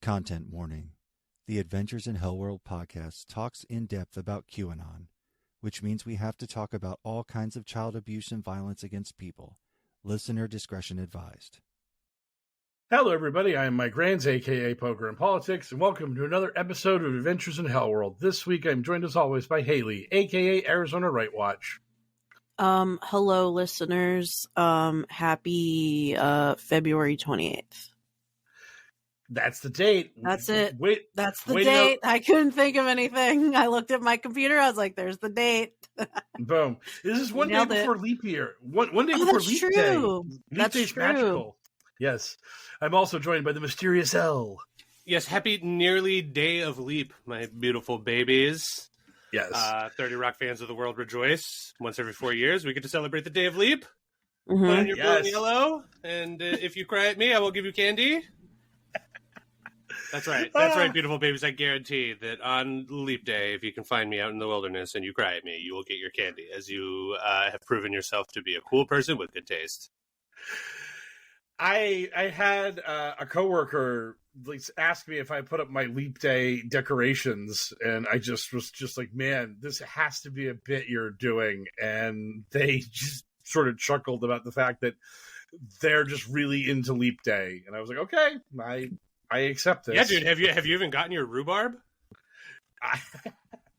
Content warning. The Adventures in HellwQrld podcast talks in depth about QAnon, which means we have to talk about all kinds of child abuse and violence against people. Listener discretion advised. Hello, everybody. I am Mike Rands, a.k.a. Poker and Politics, and welcome to another episode of Adventures in HellwQrld. This week, I'm joined as always by Haley, a.k.a. Arizona Right Watch. Hello, listeners. Happy February 28th. That's the date. That's it. That's the wait date. I couldn't think of anything. I looked at my computer. I was like, there's the date. Boom. This is one day before leap year. One day before leap day. Leap day's magical. Yes. I'm also joined by the mysterious L. Yes, happy nearly day of leap, my beautiful babies. Yes. 30 Rock fans of the world rejoice. Once every 4 years, we get to celebrate the day of leap. Mm-hmm. Put on your blue and yellow, and if you cry at me, I will give you candy. That's right. That's right, beautiful babies. I guarantee that on Leap Day, if you can find me out in the wilderness and you cry at me, you will get your candy, as you have proven yourself to be a cool person with good taste. I had a coworker ask me if I put up my Leap Day decorations, and I just was like, man, this has to be a bit you're doing. And they just sort of chuckled about the fact that they're just really into Leap Day. And I was like, okay, I accept this. Yeah, dude, have you even gotten your rhubarb?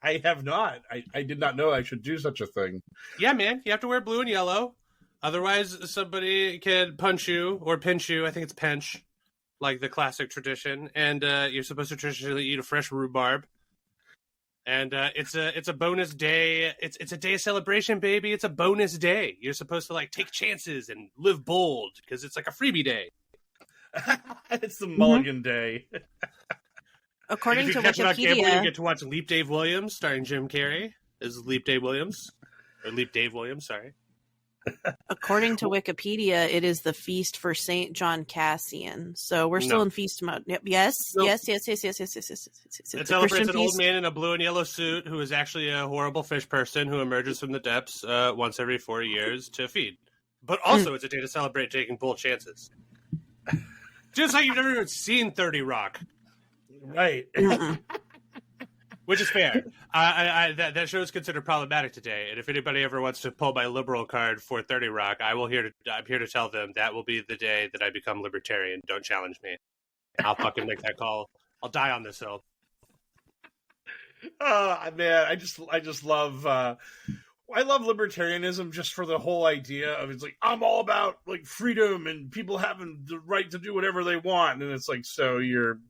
I have not. I did not know I should do such a thing. Yeah, man, you have to wear blue and yellow. Otherwise, somebody can punch you or pinch you. I think it's pinch, like the classic tradition. And you're supposed to traditionally eat a fresh rhubarb. And it's a bonus day. It's a day of celebration, baby. It's a bonus day. You're supposed to take chances and live bold because it's like a freebie day. It's the Mulligan Day. According to Wikipedia, you get to watch Leap Dave Williams, starring Jim Carrey, as Leap Dave Williams, or Leap Dave Williams. Sorry. According to Wikipedia, it is the feast for Saint John Cassian. So we're still in feast mode. Yep. Yes. It celebrates an old man in a blue and yellow suit who is actually a horrible fish person who emerges from the depths once every 4 years to feed. But also, it's a day to celebrate taking bold chances. Just like you've never even seen 30 Rock. Right. Which is fair. That show is considered problematic today. And if anybody ever wants to pull my liberal card for 30 Rock, I'm here to tell them that will be the day that I become libertarian. Don't challenge me. I'll fucking make that call. I'll die on this hill. Man, I just love... I love libertarianism just for the whole idea of it's like, I'm all about freedom and people having the right to do whatever they want. And it's like, so you're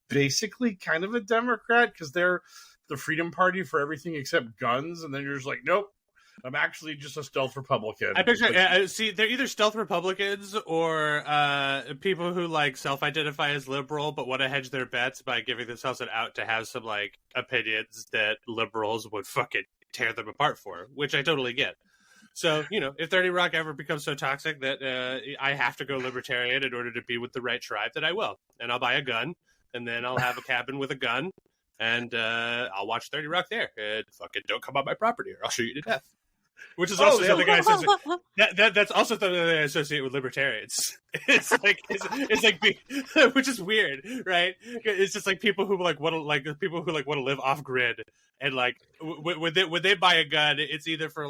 basically kind of a Democrat because they're the Freedom Party for everything except guns. And then you're just like, nope, I'm actually just a stealth Republican. I picture, see, they're either stealth Republicans or people who self-identify as liberal but want to hedge their bets by giving themselves an out to have some opinions that liberals would fucking tear them apart for, which I totally get. So, if 30 Rock ever becomes so toxic that I have to go libertarian in order to be with the right tribe, then I will. And I'll buy a gun, and then I'll have a cabin with a gun, and I'll watch 30 Rock there. And fucking don't come on my property or I'll shoot you to death. Which is also something I associate. That's also something that I associate with libertarians. It's which is weird, right? It's just people who want to live off grid, and when they buy a gun, it's either for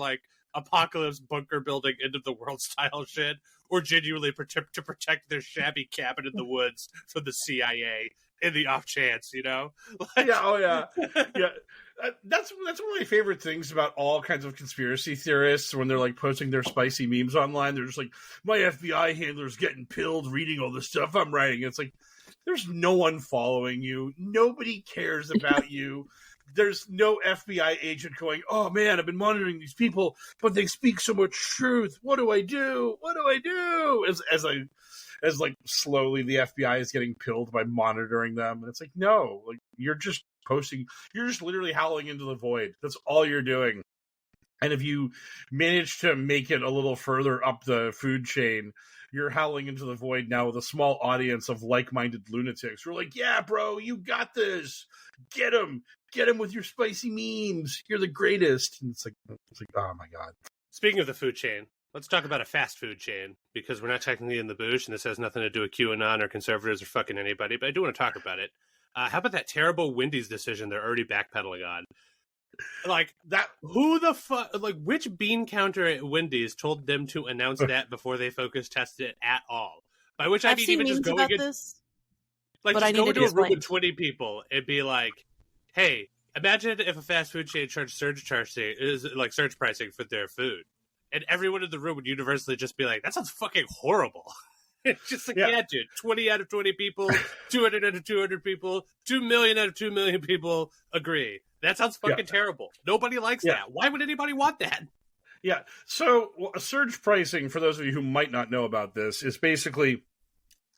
apocalypse bunker building end of the world style shit, or genuinely to protect their shabby cabin in the woods from the CIA in the off chance, Yeah. That's one of my favorite things about all kinds of conspiracy theorists when they're posting their spicy memes online. They're just like, my FBI handler's getting pilled reading all the stuff I'm writing. It's like, there's no one following you. Nobody cares about you. There's no FBI agent going, oh man, I've been monitoring these people, but they speak so much truth. What do I do? What do I do? As slowly the FBI is getting pilled by monitoring them. And it's like, no, you're just posting, you're just literally howling into the void. That's all you're doing. And if you manage to make it a little further up the food chain, you're howling into the void now with a small audience of like-minded lunatics who are like, yeah, bro, you got this. Get him with your spicy memes. You're the greatest. And it's like, oh my God. Speaking of the food chain, Let's talk about a fast food chain, because we're not technically in the boosh, and this has nothing to do with QAnon or conservatives or fucking anybody, but I do want to talk about it. How about that terrible Wendy's decision they're already backpedaling on? Like, that, who the fuck, like, which bean counter at Wendy's told them to announce that before they focus tested it at all? By which I mean even just going in, like, just go into a room with 20 people and be like, hey, imagine if a fast food chain charged surge pricing for their food. And everyone in the room would universally just be like, that sounds fucking horrible. It's just like, yeah, dude, 20 out of 20 people, 200 out of 200 people, 2 million out of 2 million people agree. That sounds fucking terrible. Nobody likes that. Why would anybody want that? Yeah. So surge pricing, for those of you who might not know about this, is basically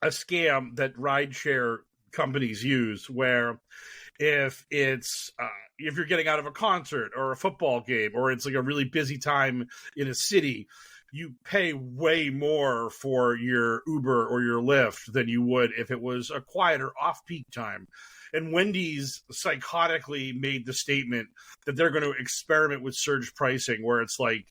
a scam that rideshare companies use where if it's if you're getting out of a concert or a football game, or it's like a really busy time in a city, you pay way more for your Uber or your Lyft than you would if it was a quieter off-peak time. And Wendy's psychotically made the statement that they're going to experiment with surge pricing, where it's like,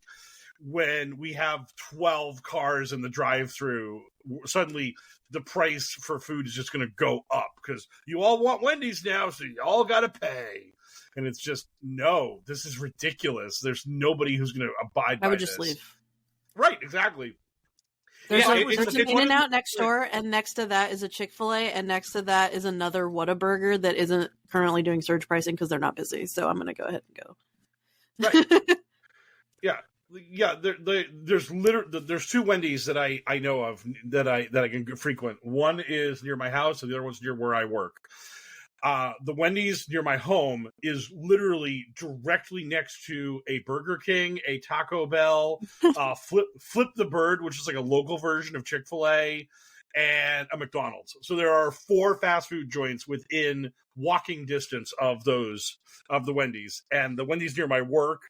when we have 12 cars in the drive-thru, suddenly the price for food is just going to go up because you all want Wendy's now, so you all got to pay. And it's just, no, this is ridiculous. There's nobody who's going to abide by this. I would just leave. Right, exactly. There's an In-N-Out next door, and next to that is a Chick-fil-A, and next to that is another Whataburger that isn't currently doing surge pricing because they're not busy. So I'm going to go ahead and go. Right. Yeah. There's two Wendy's that I know of that I can frequent. One is near my house, and the other one's near where I work. The Wendy's near my home is literally directly next to a Burger King, a Taco Bell, Flip the Bird, which is like a local version of Chick-fil-A, and a McDonald's. So there are 4 fast food joints within walking distance of the Wendy's. And the Wendy's near my work,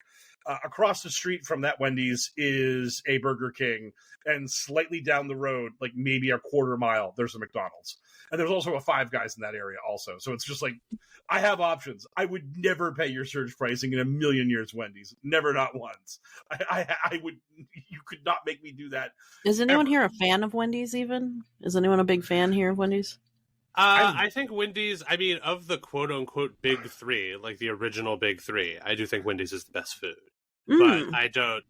across the street from that Wendy's is a Burger King, and slightly down the road, like maybe a quarter mile, there's a McDonald's. And there's also a Five Guys in that area also. So it's just like, I have options. I would never pay your surge pricing in a million years, Wendy's. Never, not once. I would, you could not make me do that. Is anyone here a fan of Wendy's even? Is anyone a big fan here of Wendy's? I think Wendy's, I mean, of the quote-unquote big 3, like the original big 3, I do think Wendy's is the best food. But I don't,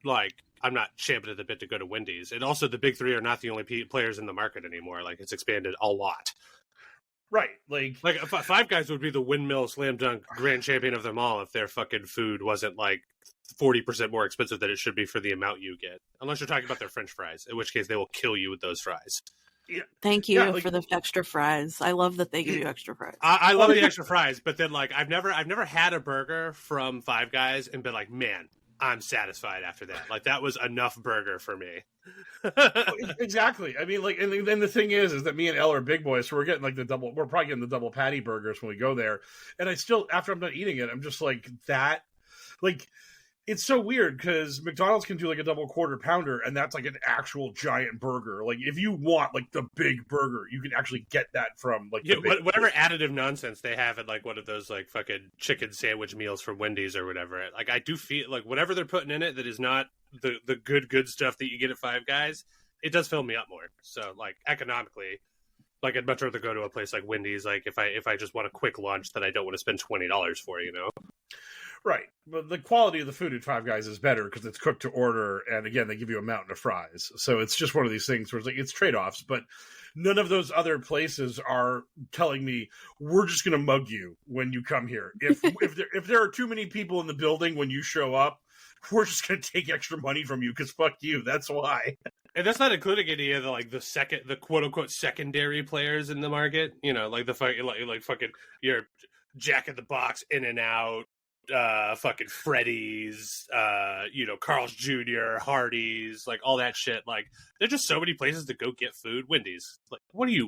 like, I'm not champing at the bit to go to Wendy's. And also, the big 3 are not the only players in the market anymore. Like, it's expanded a lot. Right. Like Five Guys would be the windmill slam dunk grand champion of them all if their fucking food wasn't, like, 40% more expensive than it should be for the amount you get. Unless you're talking about their French fries, in which case they will kill you with those fries. Yeah. Thank you for the extra fries. I love that they give you extra fries. I love the extra fries, but then like I've never had a burger from Five Guys and been like, man, I'm satisfied after that. Like that was enough burger for me. Exactly. I mean, like, and then the thing is that me and Elle are big boys, so we're getting like we're probably getting the double patty burgers when we go there. And I still, after I'm done eating it, I'm just like that, like. It's so weird because McDonald's can do like a double quarter pounder, and that's like an actual giant burger. Like if you want like the big burger, you can actually get that from like whatever additive nonsense they have at like one of those like fucking chicken sandwich meals from Wendy's or whatever. Like I do feel like whatever they're putting in it that is not the good stuff that you get at Five Guys, it does fill me up more. So like economically, like I'd much rather go to a place like Wendy's. Like if I just want a quick lunch that I don't want to spend $20 for, you know. Right, but the quality of the food at Five Guys is better because it's cooked to order, and again, they give you a mountain of fries. So it's just one of these things where it's like it's trade-offs, but none of those other places are telling me we're just going to mug you when you come here. If there are too many people in the building when you show up, we're just going to take extra money from you because fuck you. That's why. And that's not including any of the quote unquote secondary players in the market. You know, like the fucking like fucking your Jack in the Box, In-N-Out. Fucking Freddy's, Carl's Jr., Hardee's, like all that shit. Like, there's just so many places to go get food. Wendy's, like, what are you?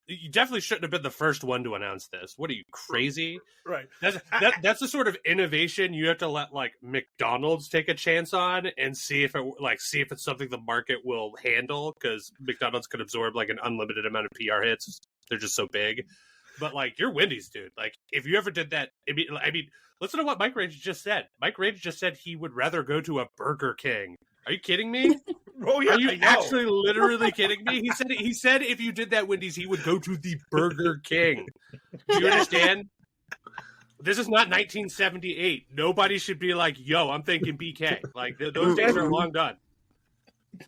You definitely shouldn't have been the first one to announce this. What are you, crazy? Right. That's the sort of innovation you have to let like McDonald's take a chance on and see if it's something the market will handle, because McDonald's could absorb like an unlimited amount of PR hits. They're just so big. But like, you're Wendy's, dude. Like, if you ever did that, I mean, listen to what Mike Rage just said. Mike Rage just said he would rather go to a Burger King Are you kidding me? Oh yeah, Are you I know. actually literally kidding me? He said if you did that Wendy's, he would go to the Burger King. Do you understand? This is not 1978. Nobody should be like, yo, I'm thinking BK. Like, those days are long done.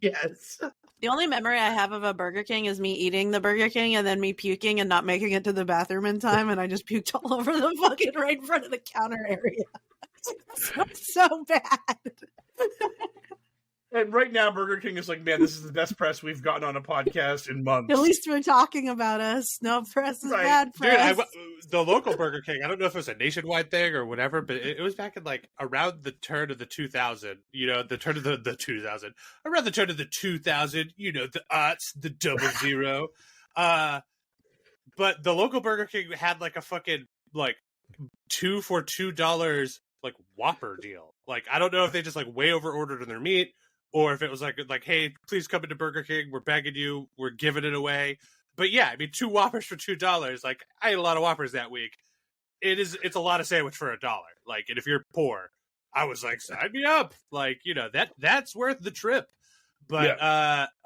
Yes. The only memory I have of a Burger King is me eating the Burger King and then me puking and not making it to the bathroom in time, and I just puked all over the fucking right in front of the counter area. So bad. And right now, Burger King is like, man, this is the best press we've gotten on a podcast in months. At least we're talking about us. No press is bad press. Dude, the local Burger King, I don't know if it was a nationwide thing or whatever, but it was back in like around the turn of the 2000, the turn of the 2000, around the turn of the 2000, the aughts, the 00. But the local Burger King had like a fucking like 2 for $2 like Whopper deal. Like, I don't know if they just like way over ordered on their meat, or if it was like, hey, please come into Burger King. We're begging you. We're giving it away. But yeah, I mean, 2 Whoppers for $2. Like, I ate a lot of Whoppers that week. It's a lot of sandwich for $1. Like, and if you're poor, I was like, sign me up. Like, that's worth the trip. But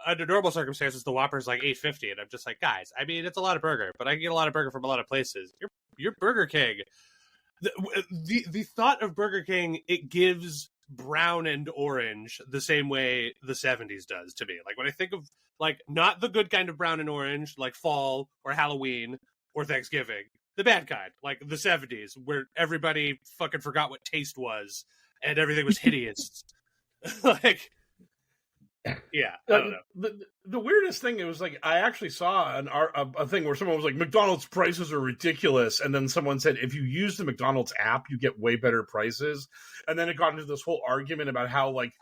under normal circumstances, the Whopper's like $8.50, and I'm just like, guys, I mean, it's a lot of burger, but I can get a lot of burger from a lot of places. You're Burger King. The thought of Burger King, it gives brown and orange the same way the 70s does to me. Like, when I think of like not the good kind of brown and orange, like fall or Halloween or Thanksgiving, the bad kind, like the 70s, where everybody fucking forgot what taste was and everything was hideous. Like, yeah, I don't know. The weirdest thing, it was like, I actually saw a thing where someone was like, McDonald's prices are ridiculous, and then someone said, if you use the McDonald's app, you get way better prices. And then it got into this whole argument about how like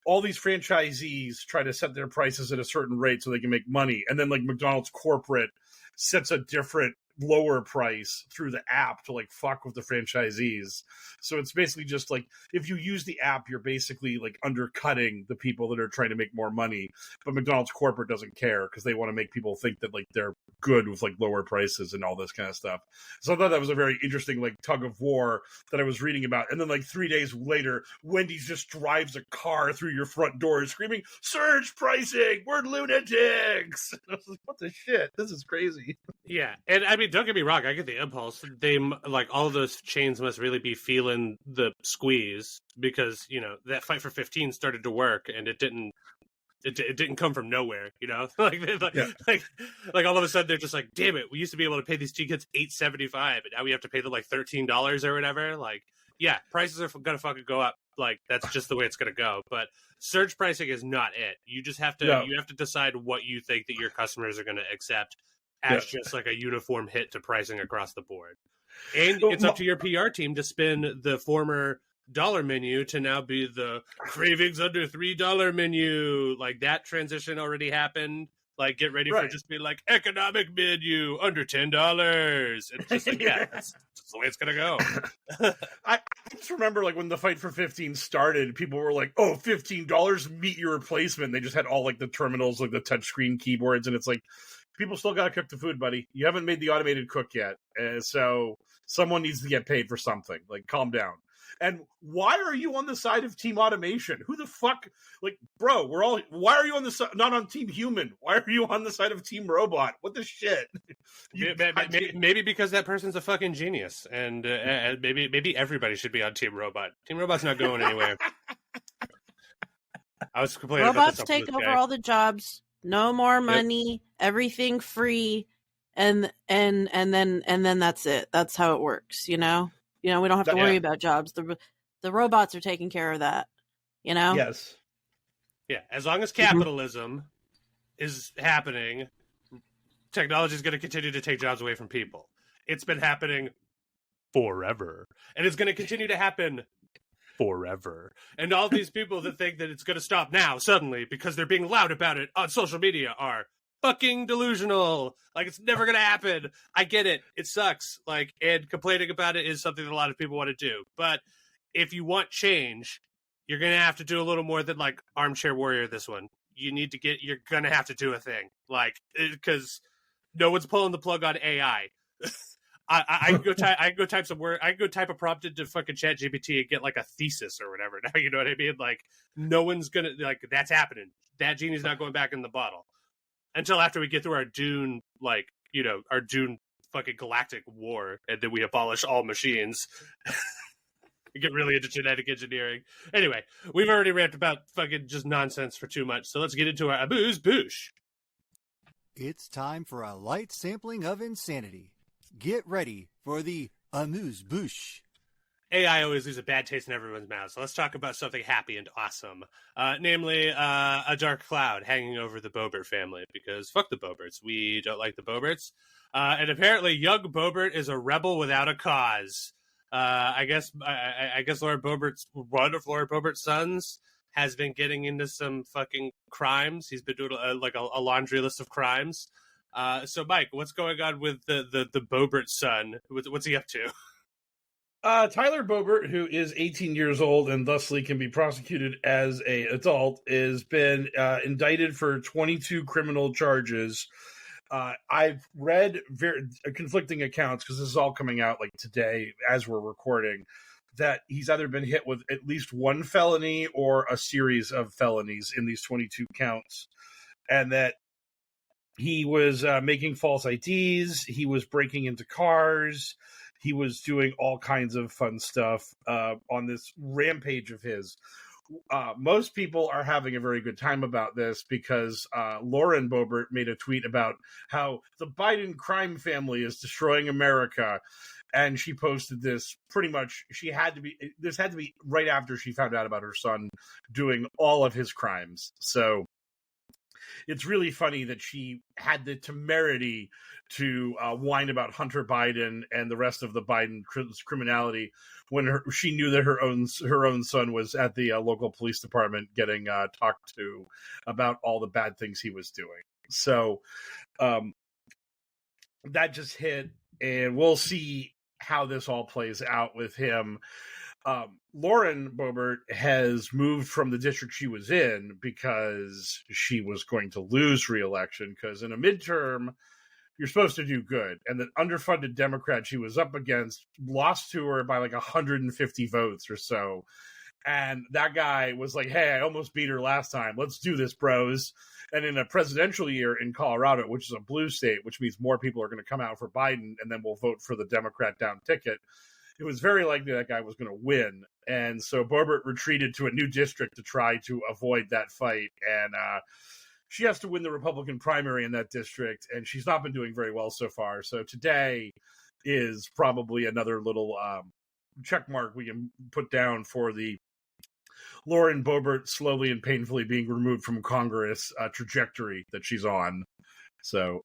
all these franchisees try to set their prices at a certain rate so they can make money, and then like McDonald's corporate sets a different lower price through the app to like fuck with the franchisees. So it's basically just like, if you use the app, you're basically like undercutting the people that are trying to make more money. But McDonald's corporate doesn't care because they want to make people think that like they're good with like lower prices and all this kind of stuff. So I thought that was a very interesting like tug of war that I was reading about. And then like 3 days later, Wendy's just drives a car through your front door screaming, surge pricing, we're lunatics. I was like, what the shit? This is crazy. Yeah, and I mean, don't get me wrong, I get the impulse. They, like, all of those chains must really be feeling the squeeze because, that fight for 15 started to work, and it didn't come from nowhere, like all of a sudden they're just like, damn it, we used to be able to pay these tickets $8.75, and now we have to pay them like $13 or whatever. Like, yeah, prices are gonna fucking go up. Like, that's just the way it's gonna go. But surge pricing is not it. You just have to you have to decide what you think that your customers are gonna accept as just like a uniform hit to pricing across the board. And it's up to your PR team to spin the former dollar menu to now be the cravings under $3 menu. Like, that transition already happened. Like, get ready for just be like economic menu under $10. It's just like, that's just the way it's gonna go. I just remember like when the fight for 15 started, people were like, oh, $15, meet your replacement. They just had all like the terminals, like the touchscreen keyboards, and it's like, people still got to cook the food, buddy. You haven't made the automated cook yet. So someone needs to get paid for something. Like, calm down. And why are you on the side of Team Automation? Who the fuck? Like, bro, why are you on the not on Team Human? Why are you on the side of Team Robot? What the shit? Maybe because that person's a fucking genius. And maybe everybody should be on Team Robot. Team Robot's not going anywhere. I was complaining Robots about this take over all the jobs. No more money, everything free, and then that's it. That's how it works, we don't have to worry about jobs. The robots are taking care of that, Yes. Yeah, as long as capitalism is happening, technology is going to continue to take jobs away from people. It's been happening forever, and it's going to continue to happen forever. And all these people that think that it's going to stop now suddenly because they're being loud about it on social media are fucking delusional. Like, it's never going to happen. I get it. It sucks. Like, and complaining about it is something that a lot of people want to do. But if you want change, you're going to have to do a little more than like armchair warrior this one. You're going to have to do a thing. Like, because no one's pulling the plug on AI. I can go type some word. I can go type a prompt into fucking ChatGPT and get like a thesis or whatever. Now you know what I mean. Like no one's gonna like that's happening. That genie's not going back in the bottle until after we get through our Dune, like our Dune fucking galactic war, and then we abolish all machines. We get really into genetic engineering. Anyway, we've already ranted about fucking just nonsense for too much, so let's get into our amuse bouche. It's time for a light sampling of insanity. Get ready for the amuse-bouche. AI always leaves a bad taste in everyone's mouth, so let's talk about something happy and awesome. Namely, a dark cloud hanging over the Boebert family, because fuck the Boeberts. We don't like the Boeberts. And apparently young Boebert is a rebel without a cause. I guess one of Laura Boebert's sons has been getting into some fucking crimes. He's been doing a laundry list of crimes. So, Mike, what's going on with the Boebert son? What's he up to? Tyler Boebert, who is 18 years old and thusly can be prosecuted as an adult, has been indicted for 22 criminal charges. I've read conflicting accounts, because this is all coming out like today as we're recording, that he's either been hit with at least one felony or a series of felonies in these 22 counts, and that he was making false IDs, he was breaking into cars, he was doing all kinds of fun stuff on this rampage of his. Most people are having a very good time about this because Lauren Boebert made a tweet about how the Biden crime family is destroying America. And she posted this pretty much, this had to be right after she found out about her son doing all of his crimes. So it's really funny that she had the temerity to whine about Hunter Biden and the rest of the Biden criminality when she knew that her own son was at the local police department getting talked to about all the bad things he was doing. So that just hit, and we'll see how this all plays out with him. Lauren Boebert has moved from the district she was in because she was going to lose re-election, because in a midterm, you're supposed to do good. And the underfunded Democrat she was up against lost to her by like 150 votes or so. And that guy was like, hey, I almost beat her last time. Let's do this, bros. And in a presidential year in Colorado, which is a blue state, which means more people are going to come out for Biden and then we'll vote for the Democrat down ticket, it was very likely that guy was going to win. And so Boebert retreated to a new district to try to avoid that fight. And she has to win the Republican primary in that district, and she's not been doing very well so far. So today is probably another little check mark we can put down for the Lauren Boebert slowly and painfully being removed from Congress trajectory that she's on. So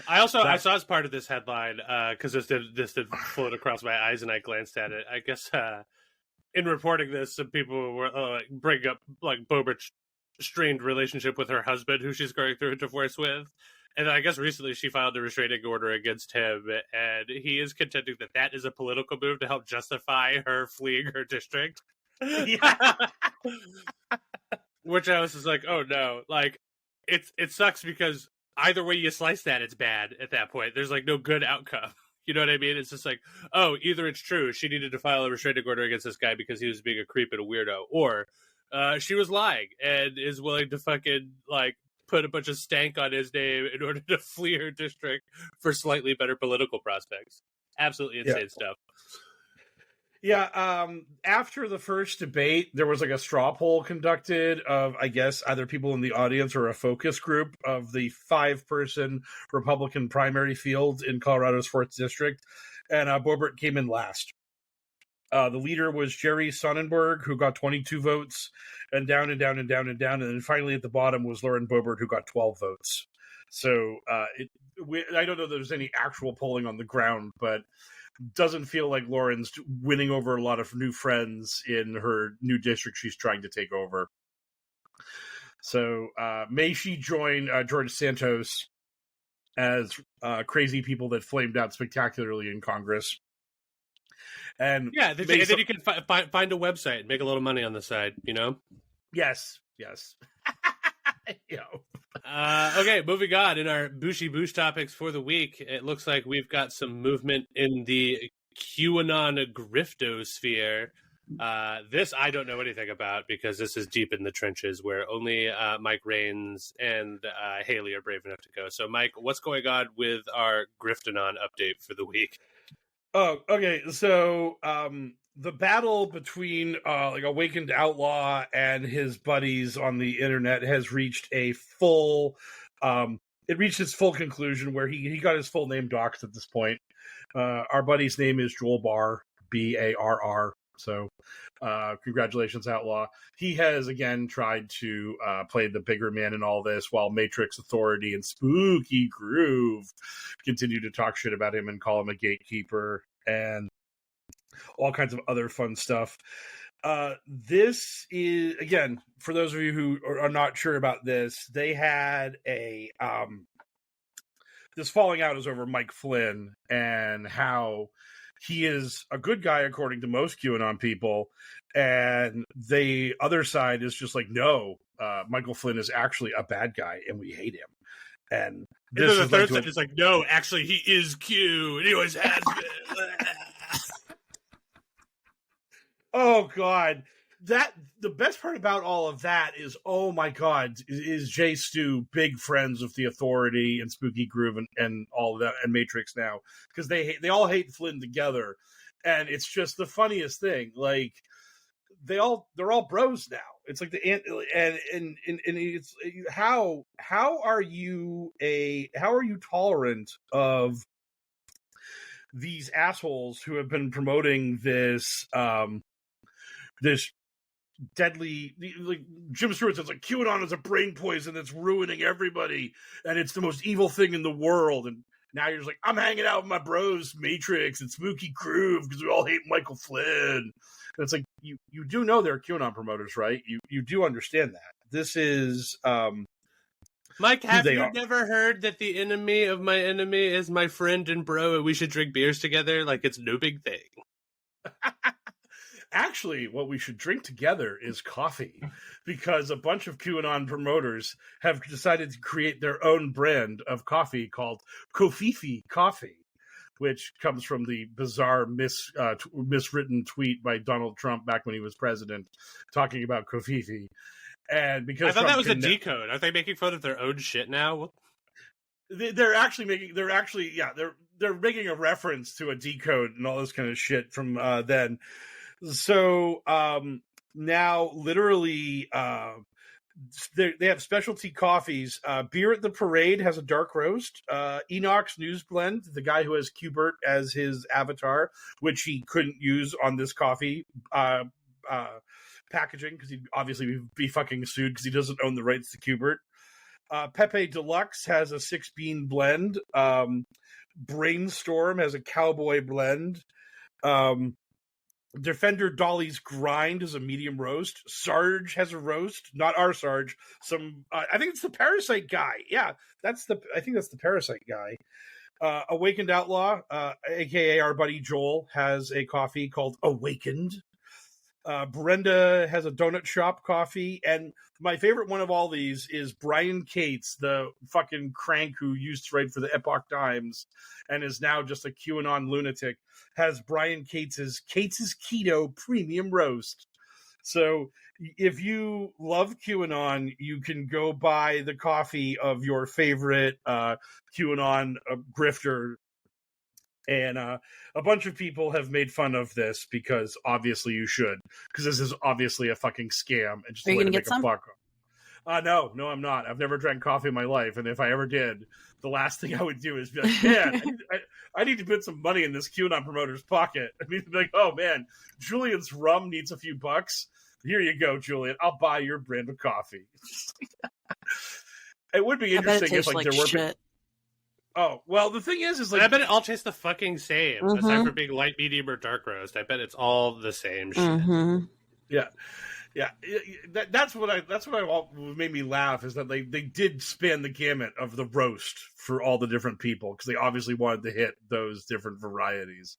I saw as part of this headline, because this did float across my eyes and I glanced at it. I guess in reporting this, some people were bring up like Boebert's strained relationship with her husband, who she's going through a divorce with. And then I guess recently she filed a restraining order against him, and he is contending that that is a political move to help justify her fleeing her district. Yeah. Which I was just like, oh no, like it sucks because either way you slice that, it's bad at that point. There's like no good outcome. You know what I mean? It's just like, oh, either it's true, she needed to file a restraining order against this guy because he was being a creep and a weirdo, or she was lying and is willing to fucking like put a bunch of stank on his name in order to flee her district for slightly better political prospects. Absolutely insane stuff. Yeah, after the first debate, there was like a straw poll conducted of, I guess, either people in the audience or a focus group of the 5-person Republican primary field in Colorado's 4th district, and Boebert came in last. The leader was Jerry Sonnenberg, who got 22 votes, and down and down and down and down, and then finally at the bottom was Lauren Boebert, who got 12 votes. So I don't know if there's any actual polling on the ground, but doesn't feel like Lauren's winning over a lot of new friends in her new district she's trying to take over. So may she join George Santos as crazy people that flamed out spectacularly in Congress. And yeah, then you can find a website and make a little money on the side, you know? Yes. Okay, moving on. In our Bushy Boosh topics for the week, it looks like we've got some movement in the QAnon griftosphere. This I don't know anything about because this is deep in the trenches where only Mike Rains and Haley are brave enough to go. So, Mike, what's going on with our Griftonon update for the week? Oh, okay. So, the battle between Awakened Outlaw and his buddies on the internet has reached a full. It reached its full conclusion where he got his full name doxed at this point. Our buddy's name is Joel Barr, Barr. So, congratulations, Outlaw. He has again tried to play the bigger man in all this, while Matrix Authority and Spooky Groove continue to talk shit about him and call him a gatekeeper and all kinds of other fun stuff. This is, again, for those of you who are not sure about this, they had a this falling out is over Mike Flynn and how he is a good guy according to most QAnon people, and the other side is just like, no, Michael Flynn is actually a bad guy and we hate him. And this the third side is like, no, actually he is Q and he always has been. Oh God, the best part about all of that is, oh my God, is Jay Stu big friends with the Authority and Spooky Groove and all of that and Matrix now, because they all hate Flynn together, and it's just the funniest thing. Like they're all bros now. It's like and it's how are you tolerant of these assholes who have been promoting this this deadly, like Jim Stewart says, like QAnon is a brain poison that's ruining everybody and it's the most evil thing in the world, and now you're just like, I'm hanging out with my bros Matrix and Spooky Groove because we all hate Michael Flynn. And it's like, you do know they're QAnon promoters, right? You do understand that this is Mike, have you never heard that the enemy of my enemy is my friend and bro and we should drink beers together? Like, it's no big thing. Actually, what we should drink together is coffee, because a bunch of QAnon promoters have decided to create their own brand of coffee called Kofifi Coffee, which comes from the bizarre miswritten tweet by Donald Trump back when he was president, talking about Kofifi. And because I thought Trump that was a decode. Are they making fun of their own shit now? They're making a reference to a decode and all this kind of shit from then. So now, literally, they have specialty coffees. Beer at the Parade has a dark roast. Enoch's News Blend, the guy who has Boebert as his avatar, which he couldn't use on this coffee packaging because he'd obviously be fucking sued because he doesn't own the rights to Boebert. Pepe Deluxe has a 6-bean blend. Brainstorm has a cowboy blend. Defender Dolly's Grind is a medium roast. Sarge has a roast, not our Sarge. I think it's the Parasite guy. Yeah, I think that's the Parasite guy. Awakened Outlaw, aka our buddy Joel, has a coffee called Awakened. Brenda has a donut shop coffee, and my favorite one of all these is Brian Cates, the fucking crank who used to write for the Epoch Times and is now just a QAnon lunatic, has Brian Cates's Keto Premium Roast. So if you love QAnon, you can go buy the coffee of your favorite QAnon grifter. And a bunch of people have made fun of this because obviously you should, because this is obviously a fucking scam. And just Are you going to get some? No, I'm not. I've never drank coffee in my life. And if I ever did, the last thing I would do is be like, man, I need to put some money in this QAnon promoter's pocket. I mean, like, oh man, Julian's rum needs a few bucks. Here you go, Julian. I'll buy your brand of coffee. It would be interesting if like there were shit. Oh, well, the thing is like... I bet it all tastes the fucking same, aside from being light, medium, or dark roast. I bet it's all the same shit. Mm-hmm. Yeah. Yeah, that's what made me laugh is that they did span the gamut of the roast for all the different people because they obviously wanted to hit those different varieties.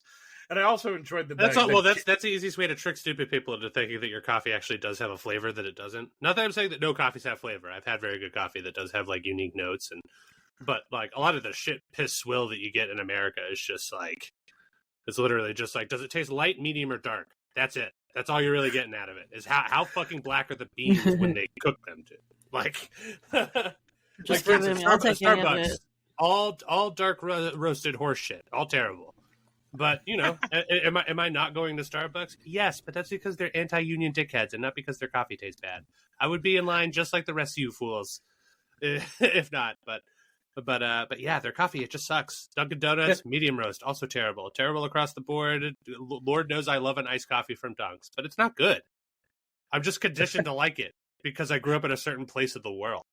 And I also enjoyed that's the easiest way to trick stupid people into thinking that your coffee actually does have a flavor that it doesn't. Not that I'm saying that no coffees have flavor. I've had very good coffee that does have like unique notes, but like a lot of the shit piss swill that you get in America is just like, it's literally just like, does it taste light, medium, or dark? That's it. That's all you're really getting out of it. Is how fucking black are the beans when they cook them? Like, just like for instance, I'll take any of Starbucks, it. all dark roasted horse shit, all terrible. But you know, am I not going to Starbucks? Yes, but that's because they're anti-union dickheads and not because their coffee tastes bad. I would be in line just like the rest of you fools, if not. But yeah, their coffee, it just sucks. Dunkin' Donuts, medium roast, also terrible. Terrible across the board. Lord knows I love an iced coffee from Dunks, but it's not good. I'm just conditioned to like it because I grew up in a certain place of the world.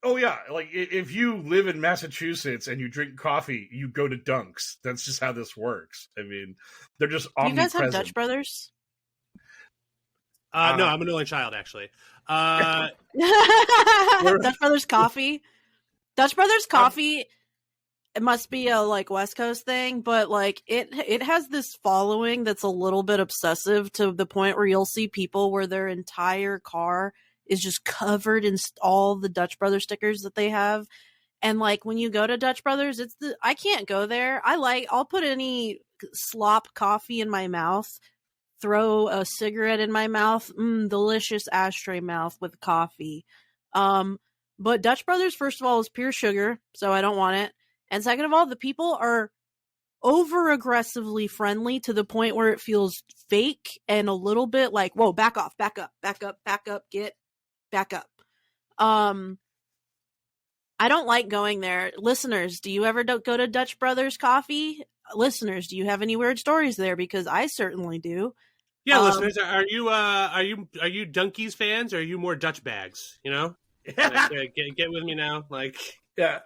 Oh yeah, like if you live in Massachusetts and you drink coffee, you go to Dunks. That's just how this works. I mean, they're just omnipresent. You guys have Dutch Brothers? No, I'm an only child, actually. Dutch Brothers coffee? Dutch Brothers coffee, it must be a like West Coast thing, but like it has this following that's a little bit obsessive to the point where you'll see people where their entire car is just covered in all the Dutch Brothers stickers that they have. And like when you go to Dutch Brothers, I can't go there. I'll put any slop coffee in my mouth, throw a cigarette in my mouth, delicious ashtray mouth with coffee. But Dutch Brothers, first of all, is pure sugar, so I don't want it. And second of all, the people are over-aggressively friendly to the point where it feels fake and a little bit like, whoa, back off, back up, get back up. I don't like going there. Listeners, do you ever go to Dutch Brothers Coffee? Listeners, do you have any weird stories there? Because I certainly do. Yeah, listeners, are you Dunkies fans, or are you more Dutch bags? You know, like, get with me now. Like, yeah.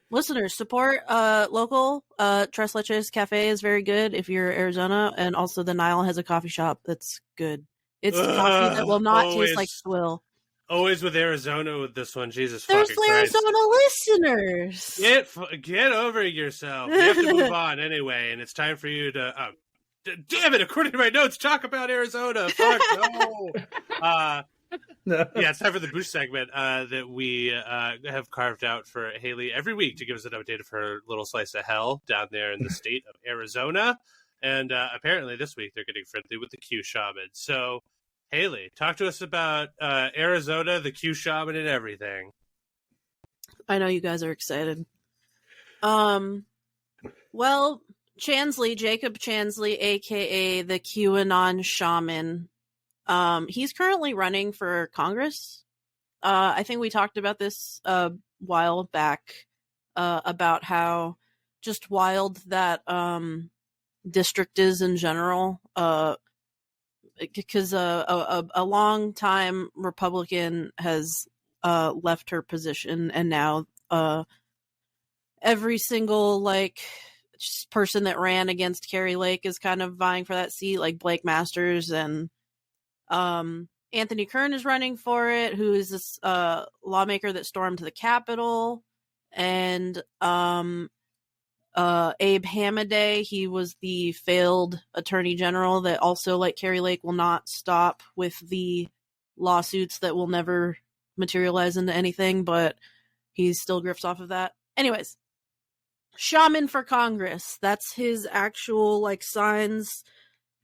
Listeners, support local. Tres Leches Cafe is very good if you're Arizona, and also the Nile has a coffee shop that's good. It's coffee that will not taste like swill. Always with Arizona with this one, Jesus There's fucking Christ. Arizona listeners. Get over yourself. You have to move on anyway, and it's time for you to. Damn it! According to my notes, talk about Arizona. Fuck no. No. Yeah, it's time for the Bush segment that we have carved out for Haley every week to give us an update of her little slice of hell down there in the state of Arizona. And apparently this week they're getting friendly with the Q Shaman. So, Haley, talk to us about Arizona, the Q Shaman, and everything. I know you guys are excited. Well, Jacob Chansley, a.k.a. the QAnon Shaman, he's currently running for Congress. I think we talked about this a while back about how just wild that district is in general. Because a long time Republican has left her position, and now every single person that ran against Carrie Lake is kind of vying for that seat, like Blake Masters, and Anthony Kern is running for it, who is this lawmaker that stormed the Capitol, and Abe Hamaday, he was the failed attorney general that also, like Carrie Lake, will not stop with the lawsuits that will never materialize into anything, but he still grifts off of that. Anyways, Shaman for Congress. That's his actual signs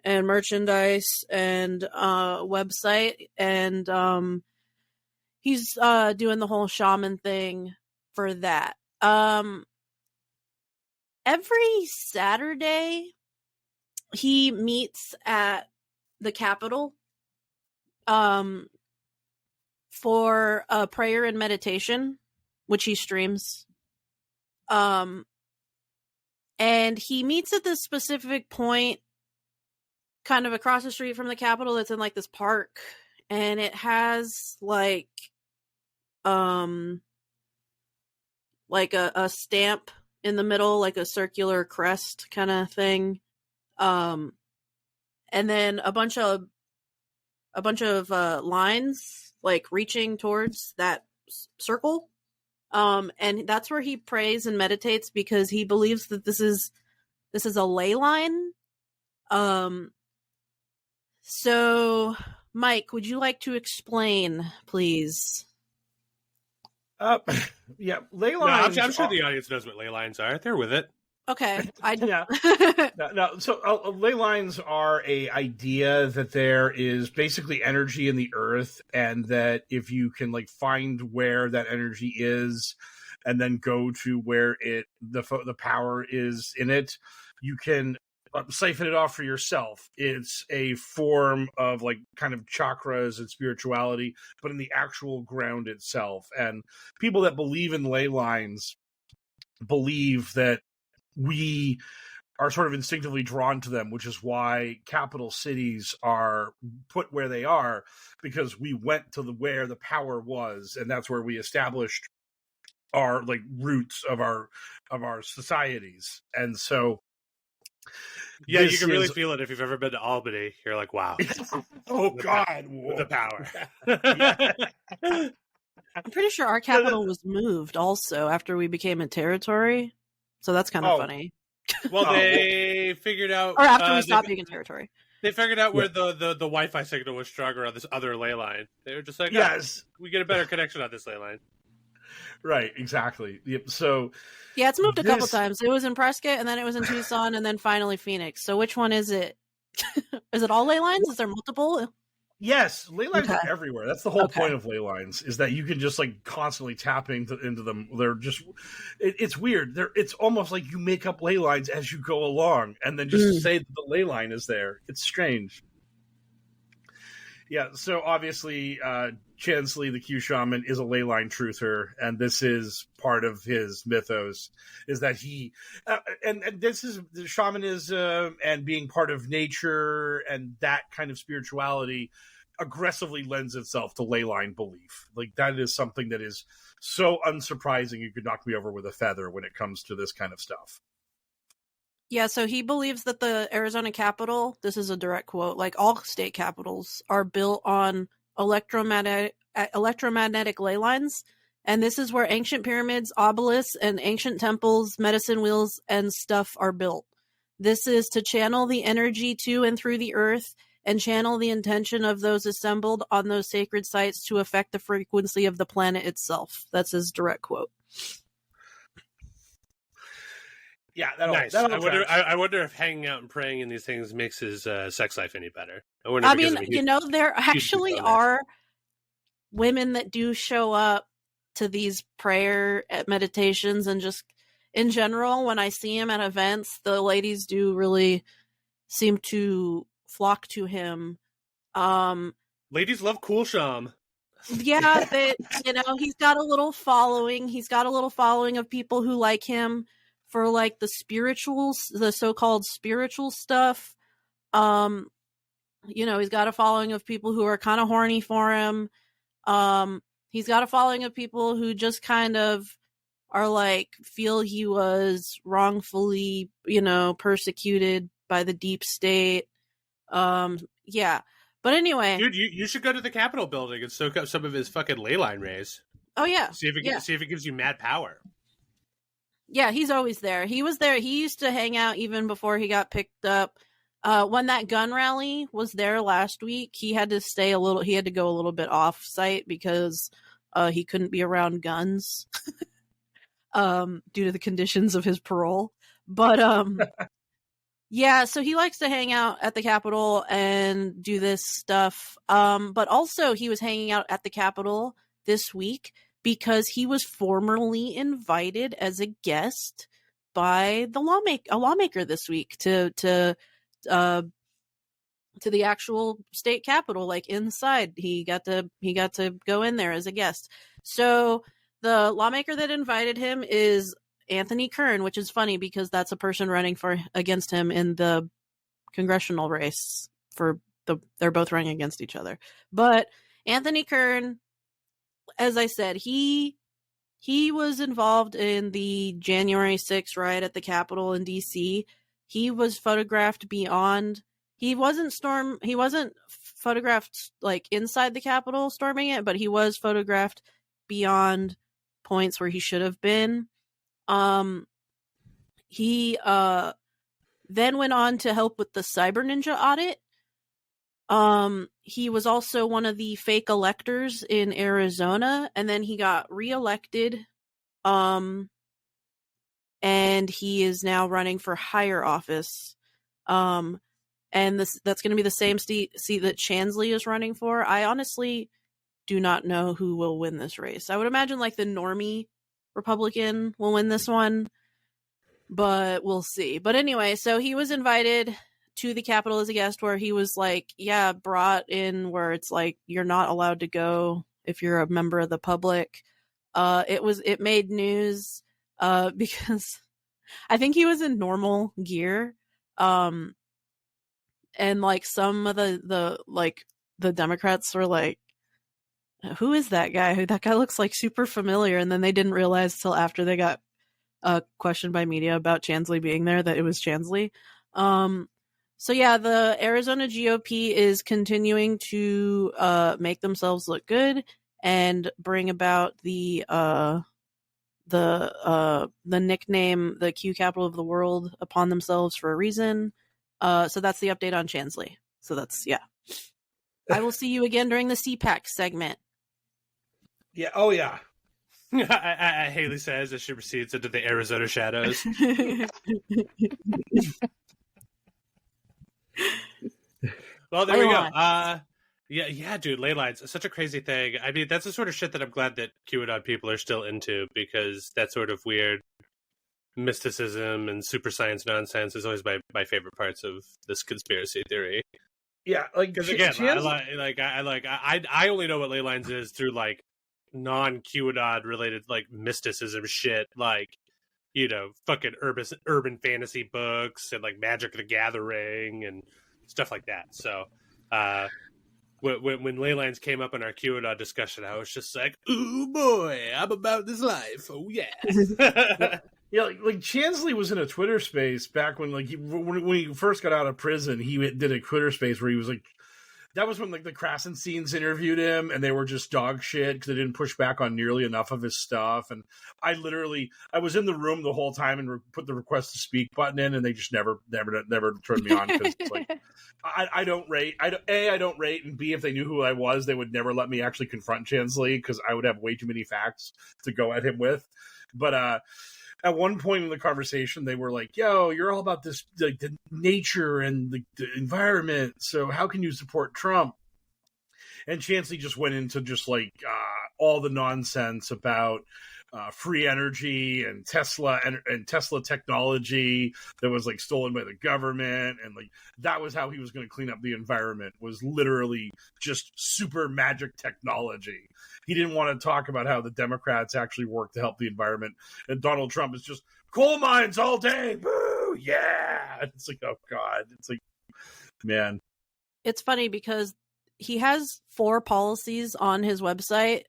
and merchandise and website, and he's doing the whole shaman thing for that. Every Saturday he meets at the Capitol for a prayer and meditation, which he streams. And he meets at this specific point kind of across the street from the Capitol that's in this park, and it has a stamp in the middle, like a circular crest kind of thing. And then a bunch of a bunch of lines like reaching towards that circle. And that's where he prays and meditates because he believes that this is a ley line. So Mike, would you like to explain, please? Yeah, ley No, lines. I'm sure the audience knows what ley lines are. They're with it. Okay, Yeah. No, so ley lines are a idea that there is basically energy in the earth, and that if you can like find where that energy is, and then go to where the power is in it, you can siphon it off for yourself. It's a form of like kind of chakras and spirituality, but in the actual ground itself. And people that believe in ley lines believe that we are sort of instinctively drawn to them, which is why capital cities are put where they are, because we went to where the power was, and that's where we established our like roots of our societies. And so yeah, you can really feel it if you've ever been to Albany. You're like, wow. Oh God, the power. I'm pretty sure our capital was moved also after we became a territory. So that's kind of funny. Well, they figured out... Or after we stopped being a territory. They figured out where the Wi-Fi signal was stronger on this other ley line. They were just like, yes, we get a better connection on this ley line. Right, exactly. Yep. So... Yeah, it's moved a couple times. It was in Prescott, and then it was in Tucson, and then finally Phoenix. So which one is it? Is it all ley lines? Is there multiple? Yes, ley lines are everywhere. That's the whole point of ley lines, is that you can just like constantly tap into them. They're just, it's weird. It's almost like you make up ley lines as you go along, and then just say that the ley line is there. It's strange. Yeah, so obviously, Chansley, the Q shaman, is a ley line truther, and this is part of his mythos, is that he, and this is the shamanism and being part of nature and that kind of spirituality aggressively lends itself to ley line belief. Like, that is something that is so unsurprising you could knock me over with a feather when it comes to this kind of stuff. Yeah, so he believes that the Arizona Capitol, this is a direct quote, like all state capitals, are built on electromagnetic ley lines. And this is where ancient pyramids, obelisks, and ancient temples, medicine wheels, and stuff are built. This is to channel the energy to and through the earth and channel the intention of those assembled on those sacred sites to affect the frequency of the planet itself. That's his direct quote. Yeah, nice. I wonder if hanging out and praying in these things makes his sex life any better. I mean, there actually are women that do show up to these prayer meditations, and just in general, when I see him at events, the ladies do really seem to flock to him. Ladies love Cool Sham. Yeah, but he's got a little following. He's got a little following of people who like him for like the so-called spiritual stuff. He's got a following of people who are kind of horny for him. He's got a following of people who just kind of are like, feel he was wrongfully, persecuted by the deep state. Yeah. But anyway. Dude, you should go to the Capitol building and soak up some of his fucking ley line rays. Oh, yeah. See if it gives you mad power. Yeah, he's always there. He was there. He used to hang out even before he got picked up. When that gun rally was there last week, he had to go a little bit off site because he couldn't be around guns due to the conditions of his parole. But yeah, so he likes to hang out at the Capitol and do this stuff. But also he was hanging out at the Capitol this week because he was formally invited as a guest by a lawmaker this week to the actual state capitol, like inside. He got to go in there as a guest. So the lawmaker that invited him is Anthony Kern, which is funny because that's a person running against him in the congressional race they're both running against each other. But Anthony Kern, as I said, he was involved in the January 6th riot at the Capitol in DC. He was photographed beyond He wasn't photographed like inside the Capitol storming it, but he was photographed beyond points where he should have been. He then went on to help with the Cyber Ninja audit. He was also one of the fake electors in Arizona, and then he got reelected. And he is now running for higher office. And that's going to be the same seat that Chansley is running for. I honestly do not know who will win this race. I would imagine like the normie Republican will win this one, but we'll see. But anyway, so he was invited to the Capitol as a guest, where he was like, brought in where it's like you're not allowed to go if you're a member of the public. It made news because I think he was in normal gear. And like some of the Democrats were like, who is that guy? That guy looks like super familiar. And then they didn't realize till after they got questioned by media about Chansley being there that it was Chansley. So yeah, the Arizona GOP is continuing to make themselves look good and bring about the nickname, the Q capital of the world, upon themselves for a reason. So that's the update on Chansley. So that's, yeah. I will see you again during the CPAC segment. Yeah. Oh, yeah. Haley says as she proceeds into the Arizona shadows. Well, there we go. Yeah, dude, ley lines. It's such a crazy thing. I mean, that's the sort of shit that I'm glad that QAnon people are still into, because that sort of weird mysticism and super science nonsense is always my favorite parts of this conspiracy theory. Yeah, like, because again, I only know what ley lines is through like non-QAnon related like mysticism shit, like, you know, fucking urban fantasy books and like Magic the Gathering and stuff like that. So when ley lines came up in our QAnon discussion, I was just like, ooh boy, I'm about this life. Oh yeah. Yeah, like Chansley was in a Twitter space back when, like, when he first got out of prison. He did a Twitter space where he was like, that was when like the Krasensteins interviewed him, and they were just dog shit because they didn't push back on nearly enough of his stuff. And I was in the room the whole time and put the request to speak button in, and they just never turned me on, because like I don't rate. I don't rate, and B, if they knew who I was, they would never let me actually confront Chansley, because I would have way too many facts to go at him with. But at one point in the conversation, they were like, yo, you're all about this, like, the nature and the environment, so how can you support Trump? And Chansley just went into just like all the nonsense about free energy and Tesla technology that was like stolen by the government, and like that was how he was going to clean up the environment, was literally just super magic technology. He didn't want to talk about how the Democrats actually work to help the environment, and Donald Trump is just coal mines all day. Boo! Yeah. It's like, oh God. It's like, man. It's funny because he has 4 policies on his website.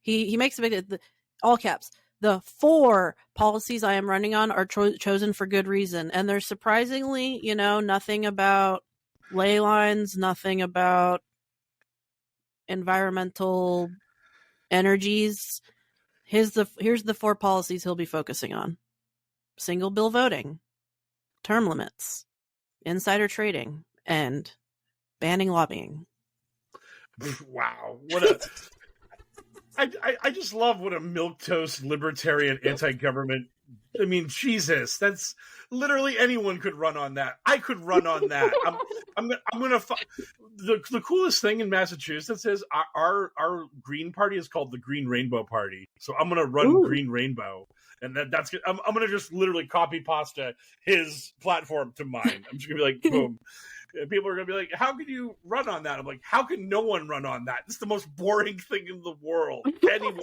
He makes a big, all caps, the 4 policies I am running on are chosen for good reason. And there's surprisingly, nothing about ley lines, nothing about environmental energies. Here's the 4 policies he'll be focusing on: single bill voting, term limits, insider trading, and banning lobbying. Wow. What a I just love what a milquetoast libertarian anti-government. I mean, Jesus, that's literally anyone could run on that. I could run on that. I'm gonna. The coolest thing in Massachusetts is our Green Party is called the Green Rainbow Party. So I'm gonna run Green Rainbow, and that's good. I'm gonna just literally copy pasta his platform to mine. I'm just gonna be like, boom. And people are going to be like, how can you run on that? I'm like, how can no one run on that? It's the most boring thing in the world. Anyone,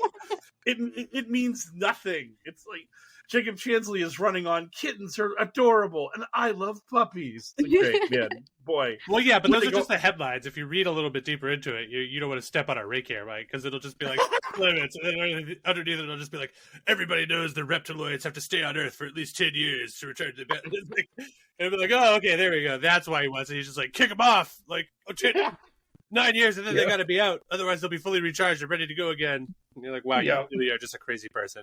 it means nothing. It's like, Jacob Chansley is running on kittens are adorable, and I love puppies. It's great, man. Boy. Well, yeah, but those are just the headlines. If you read a little bit deeper into it, you don't want to step on our rake here, right? Because it'll just be like limits, and then underneath it'll just be like, everybody knows the reptiloids have to stay on Earth for at least 10 years to return to the bed. And it'll be like, oh, okay, there we go. That's why he wants it. He's just like, kick them off. Like, oh, 9 years, and then they got to be out. Otherwise, they'll be fully recharged and ready to go again. And you're like, wow, you really are just a crazy person.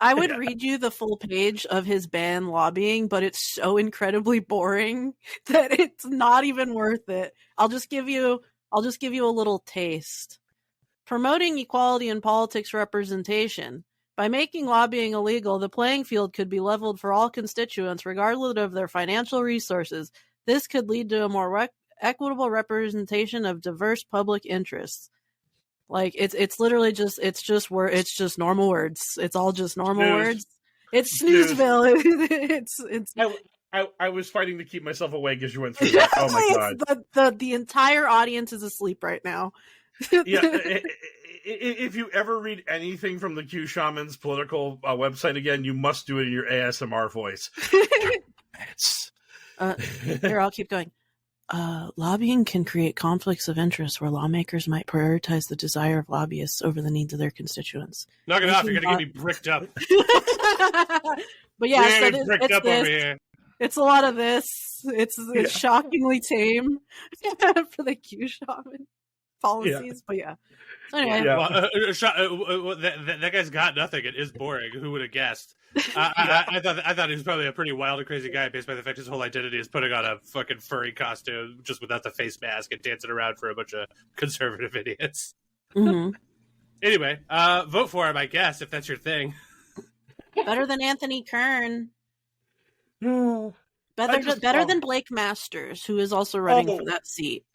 I would read you the full page of his ban lobbying, but it's so incredibly boring that it's not even worth it. I'll just give you a little taste. Promoting equality in politics representation. By making lobbying illegal, the playing field could be leveled for all constituents, regardless of their financial resources. This could lead to a more equitable representation of diverse public interests. Like it's literally just normal words. It's all just normal words. It's Snoozeville. it's. I was fighting to keep myself awake as you went through that. Oh my god! The entire audience is asleep right now. Yeah. If you ever read anything from the Q Shaman's political website again, you must do it in your ASMR voice. Here, I'll keep going. Lobbying can create conflicts of interest where lawmakers might prioritize the desire of lobbyists over the needs of their constituents. Knock it off! You're gonna get me bricked up. But yeah, so bricked up over here. It's a lot of this. It's shockingly tame for the Q Shaman policies. But yeah. Anyway. Well, that guy's got nothing. It is boring. Who would have guessed? I thought he was probably a pretty wild and crazy guy based by the fact his whole identity is putting on a fucking furry costume just without the face mask and dancing around for a bunch of conservative idiots. Mm-hmm. Anyway, vote for him, I guess, if that's your thing. Better than Anthony Kern. Better than Blake Masters, who is also running for that seat.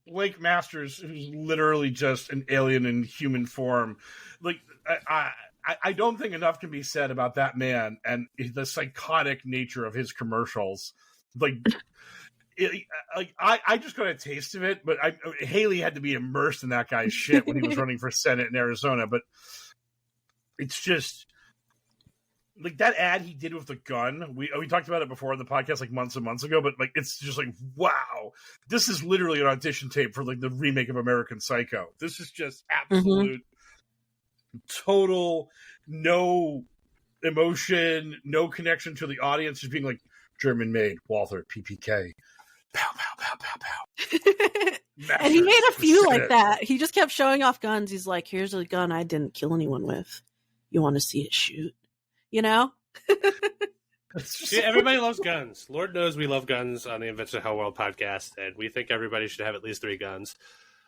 Blake Masters, who's literally just an alien in human form. Like, I don't think enough can be said about that man and the psychotic nature of his commercials. I just got a taste of it, but Haley had to be immersed in that guy's shit when he was running for Senate in Arizona. But it's just like that ad he did with the gun. We talked about it before in the podcast like months and months ago, but like it's just like, wow, this is literally an audition tape for like the remake of American Psycho. This is just absolute total no emotion, no connection to the audience, just being like German made Walther PPK. Pow pow pow pow pow. And he made a few like that. He just kept showing off guns. He's like, here's a gun I didn't kill anyone with. You want to see it shoot? You know? Yeah, everybody loves guns. Lord knows we love guns on the Invention of HellwQrld podcast, and we think everybody should have at least 3 guns.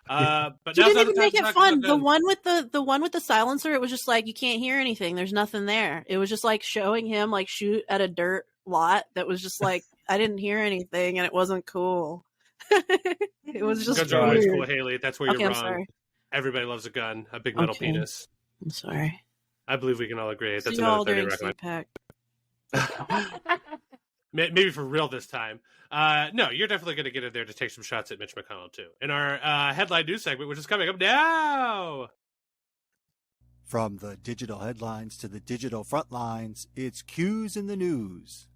But he didn't even make it fun. The one with the silencer, it was just like you can't hear anything. There's nothing there. It was just like showing him like shoot at a dirt lot that was just like I didn't hear anything, and it wasn't cool. It was just guns are always cool, Haley. That's where you're I'm wrong. sorry. Everybody loves a gun, a big metal penis. I'm sorry. I believe we can all agree. That's another 30 recommend. Maybe for real this time. No, you're definitely going to get in there to take some shots at Mitch McConnell, too. In our headline news segment, which is coming up now. From the digital headlines to the digital front lines, it's Q's in the news.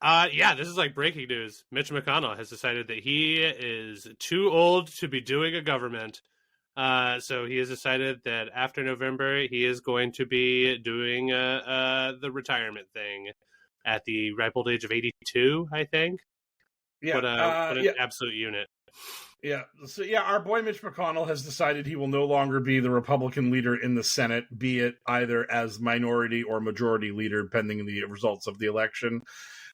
Yeah, this is like breaking news. Mitch McConnell has decided that he is too old to be doing a government. So he has decided that after November, he is going to be doing the retirement thing at the ripe old age of 82, I think. Yeah, what an absolute unit. Yeah, so our boy Mitch McConnell has decided he will no longer be the Republican leader in the Senate, be it either as minority or majority leader, pending the results of the election.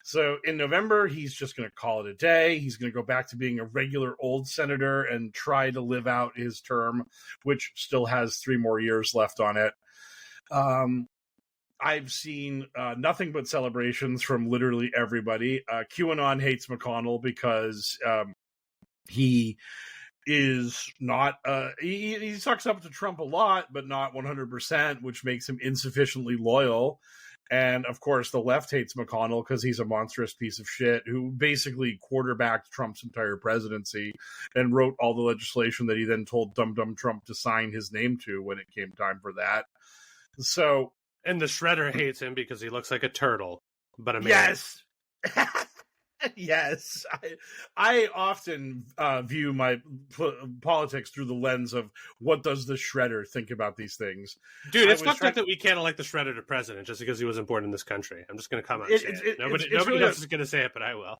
So in November, he's just going to call it a day. He's going to go back to being a regular old senator and try to live out his term, which still has 3 more years left on it. I've seen nothing but celebrations from literally everybody. QAnon hates McConnell because he is not he sucks up to Trump a lot, but not 100%, which makes him insufficiently loyal. And of course, the left hates McConnell because he's a monstrous piece of shit who basically quarterbacked Trump's entire presidency and wrote all the legislation that he then told dumb Trump to sign his name to when it came time for that. So And the Shredder hates him because he looks like a turtle, but a man. Yes. Yes, I often view my politics through the lens of what does the Shredder think about these things. Dude, it's fucked up that we can't elect the Shredder to president just because he wasn't born in this country. I'm just going to come out and say it. Nobody really else is going to say it, but I will.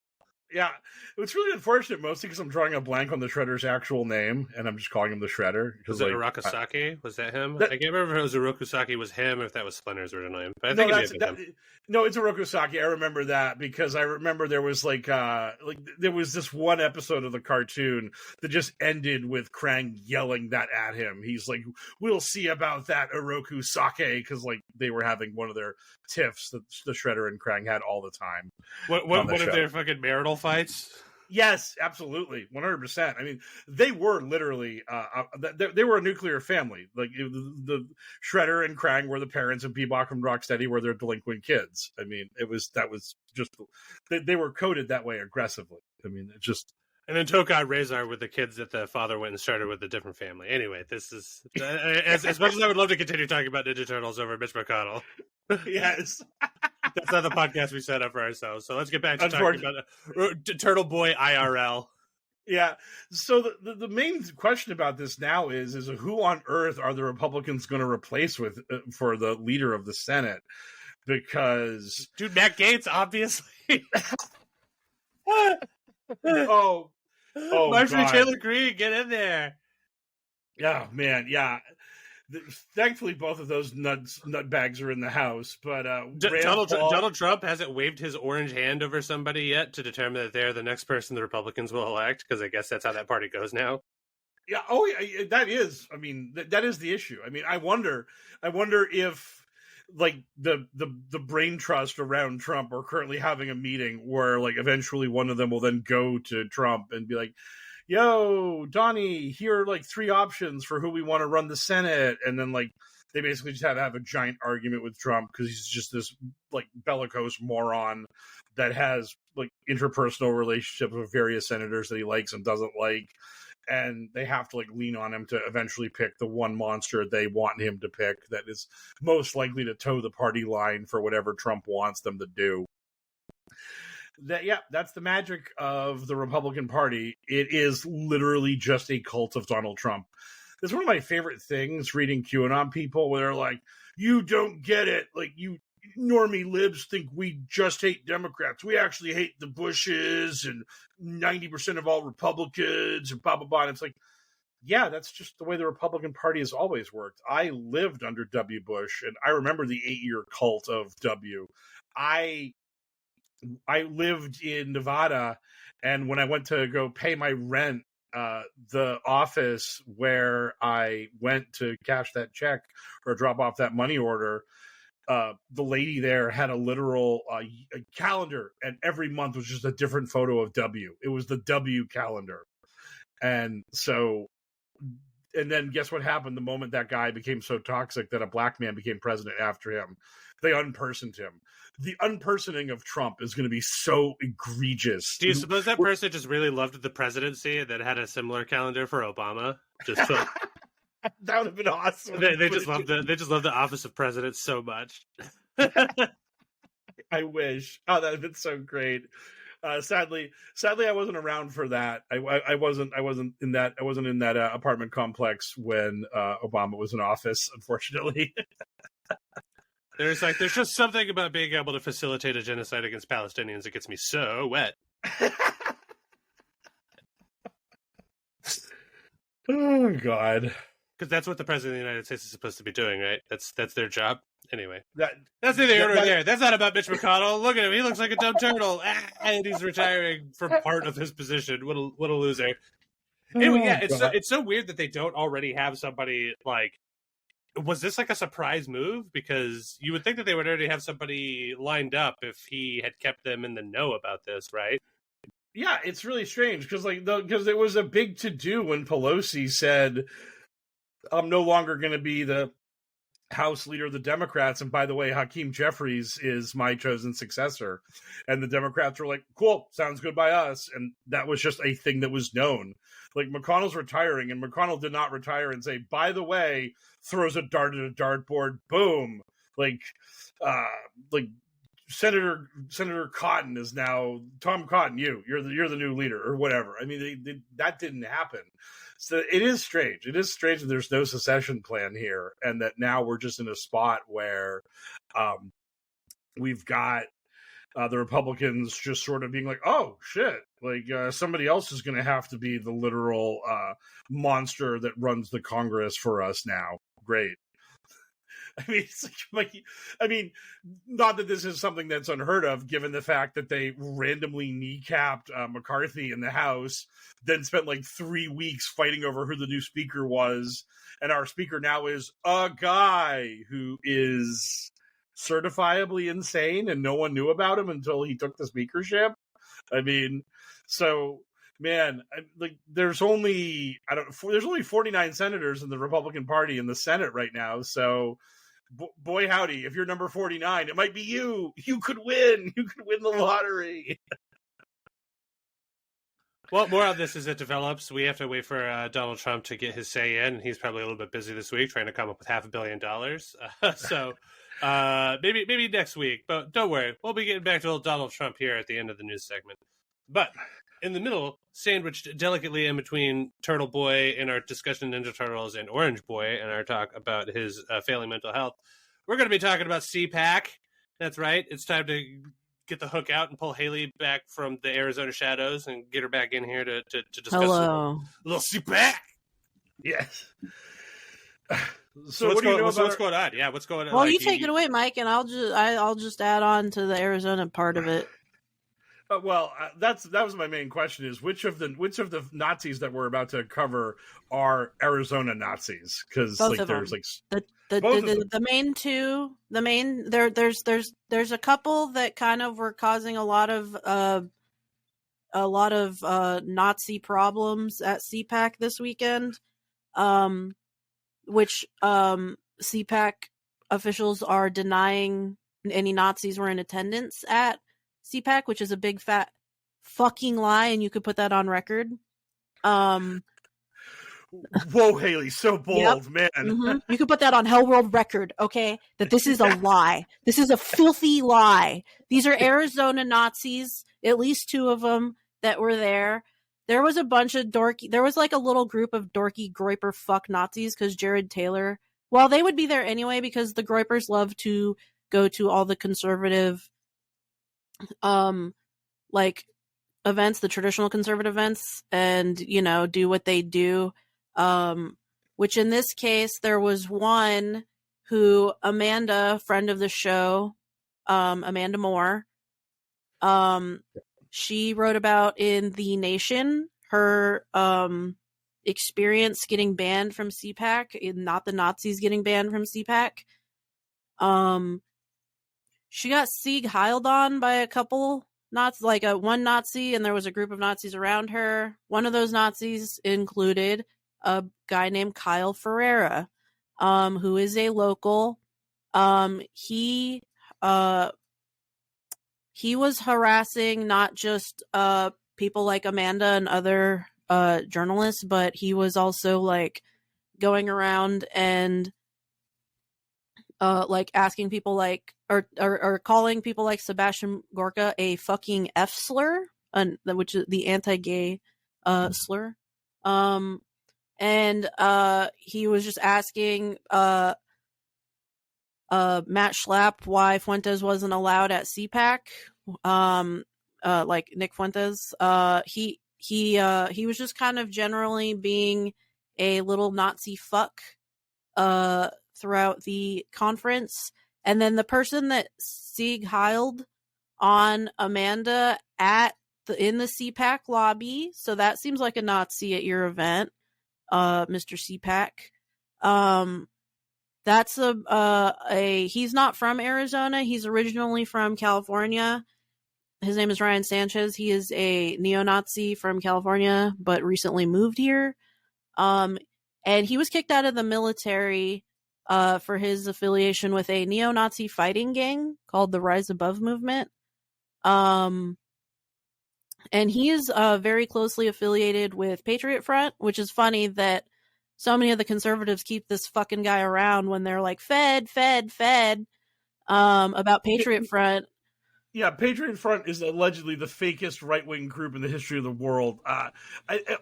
Yeah, it's really unfortunate, mostly because I'm drawing a blank on the Shredder's actual name, and I'm just calling him the Shredder. Was it Arakasaki? Was that him? I can't remember if it was Urokusaki was him, or if that was Splinter's original name. But I think no, it's Urokusaki. I remember that because I remember there was there was this one episode of the cartoon that just ended with Krang yelling that at him. He's like, "We'll see about that, Urokusaki," because they were having one of their tiffs that the Shredder and Krang had all the time. One of their fucking marital fights? Yes, absolutely, 100%. I mean, they were literally they were a nuclear family. Like the Shredder and Krang were the parents, and Bebop and Rocksteady were their delinquent kids. I mean, that was just they were coded that way aggressively. I mean, it just. And then Tokai Razor with the kids that the father went and started with a different family. Anyway, this is as much as I would love to continue talking about Ninja Turtles over Mitch McConnell. Yes. That's not the podcast we set up for ourselves. So let's get back to talking about Turtle Boy IRL. Yeah. So the main question about this now is who on earth are the Republicans going to replace with for the leader of the Senate? Because dude, Matt Gaetz, obviously. Oh, Marjorie Taylor Greene, get in there. Yeah, man. Yeah. Thankfully, both of those nutbags are in the house. But Donald Trump hasn't waved his orange hand over somebody yet to determine that they're the next person the Republicans will elect, because I guess that's how that party goes now. Yeah. Oh, yeah. That is. I mean, that is the issue. I mean, I wonder if the brain trust around Trump are currently having a meeting where eventually one of them will then go to Trump and be like, yo, Donnie, here are 3 options for who we want to run the Senate. And then they basically just have a giant argument with Trump because he's just this bellicose moron that has interpersonal relationships with various senators that he likes and doesn't like. And they have to lean on him to eventually pick the one monster they want him to pick that is most likely to toe the party line for whatever Trump wants them to do. That's the magic of the Republican Party. It is literally just a cult of Donald Trump. It's one of my favorite things reading QAnon people where they're like, you don't get it. You normie libs think we just hate Democrats. We actually hate the Bushes and 90% of all Republicans and blah, blah, blah. And it's yeah, that's just the way the Republican Party has always worked. I lived under W. Bush, and I remember the 8-year cult of W. I lived in Nevada, and when I went to go pay my rent, the office where I went to cash that check or drop off that money order, the lady there had a literal a calendar, and every month was just a different photo of W. It was the W calendar. And then guess what happened the moment that guy became so toxic that a black man became president after him? They unpersoned him. The unpersoning of Trump is going to be so egregious. Do you suppose that person just really loved the presidency and then had a similar calendar for Obama? Just so... That would have been awesome. They just love the office of president so much. I wish. Oh, that would have been so great. Sadly, I wasn't around for that. I wasn't in that apartment complex when Obama was in office, unfortunately. There's just something about being able to facilitate a genocide against Palestinians that gets me so wet. Oh God. Because that's what the president of the United States is supposed to be doing, right? That's their job. Anyway, that's neither here nor there. That's not about Mitch McConnell. Look at him; he looks like a dumb turtle, and he's retiring from part of his position. What a loser! Anyway, yeah, it's so weird that they don't already have somebody Was this a surprise move? Because you would think that they would already have somebody lined up if he had kept them in the know about this, right? Yeah, it's really strange because it was a big to do when Pelosi said, "I'm no longer going to be the House leader of the Democrats, and by the way, Hakeem Jeffries is my chosen successor." And the Democrats were like, "Cool, sounds good by us." And that was just a thing that was known. McConnell's retiring, and McConnell did not retire and say, "By the way," throws a dart at a dartboard, boom. like Senator Cotton is now Tom Cotton. You're the new leader or whatever. I mean, that didn't happen. So it is strange. It is strange that there's no secession plan here, and that now we're just in a spot where we've got the Republicans just sort of being like, oh shit, like somebody else is going to have to be the literal monster that runs the Congress for us now. Great. I mean, it's not that this is something that's unheard of, given the fact that they randomly kneecapped McCarthy in the House, then spent like 3 weeks fighting over who the new speaker was, and our speaker now is a guy who is certifiably insane, and no one knew about him until he took the speakership. I mean, so man, there's only 49 senators in the Republican Party in the Senate right now, so. Boy howdy, if you're number 49, it might be you. You could win. You could win the lottery. Well, more on this as it develops. We have to wait for Donald Trump to get his say in. He's probably a little bit busy this week trying to come up with $500 million. So maybe next week. But don't worry, we'll be getting back to old Donald Trump here at the end of the news segment. But in the middle, sandwiched delicately in between Turtle Boy and our discussion of Ninja Turtles and Orange Boy and our talk about his failing mental health, we're going to be talking about CPAC. That's right. It's time to get the hook out and pull Haley back from the Arizona shadows and get her back in here to discuss a little CPAC. Yes. So what do you know about what's going on? Yeah, what's going on? Well, you take it away, Mike, and I'll just add on to the Arizona part of it. That was my main question: is which of the Nazis that we're about to cover are Arizona Nazis? Because there's the main two. The main there's a couple that kind of were causing a lot of Nazi problems at CPAC this weekend, which CPAC officials are denying any Nazis were in attendance at CPAC, which is a big fat fucking lie, and you could put that on record. Whoa, Haley, so bold, yep. Man. Mm-hmm. You could put that on HellwQrld record, okay? That this is a lie. This is a filthy lie. These are Arizona Nazis, at least 2 of them that were there. There was a bunch of there was like a little group of dorky Groyper fuck Nazis because Jared Taylor, well, they would be there anyway because the Groypers love to go to all the conservative events, the traditional conservative events, and do what they do, which in this case there was one who Amanda, friend of the show, Amanda Moore, she wrote about in The Nation her experience getting banned from CPAC, not the Nazis getting banned from CPAC. She got Sieg Heiled on by a couple Nazis, like one Nazi, and there was a group of Nazis around her. One of those Nazis included a guy named Kyle Ferreira, who is a local. He was harassing not just people like Amanda and other journalists, but he was also like going around and like asking people like or calling people like Sebastian Gorka a fucking F slur, which is the anti-gay slur. And he was just asking Matt Schlapp why Fuentes wasn't allowed at CPAC. Like Nick Fuentes. He was just kind of generally being a little Nazi fuck throughout the conference. And then the person that Sieg Heiled on Amanda in the CPAC lobby, so that seems like a Nazi at your event, Mr. CPAC. That's he's not from Arizona. He's originally from California. His name is Ryan Sanchez. He is a neo-Nazi from California, but recently moved here. And he was kicked out of the military for his affiliation with a neo-Nazi fighting gang called the Rise Above Movement. And he is very closely affiliated with Patriot Front, which is funny that so many of the conservatives keep this fucking guy around when they're like, Fed. about Patriot Front. Yeah, Patriot Front is allegedly the fakest right-wing group in the history of the world.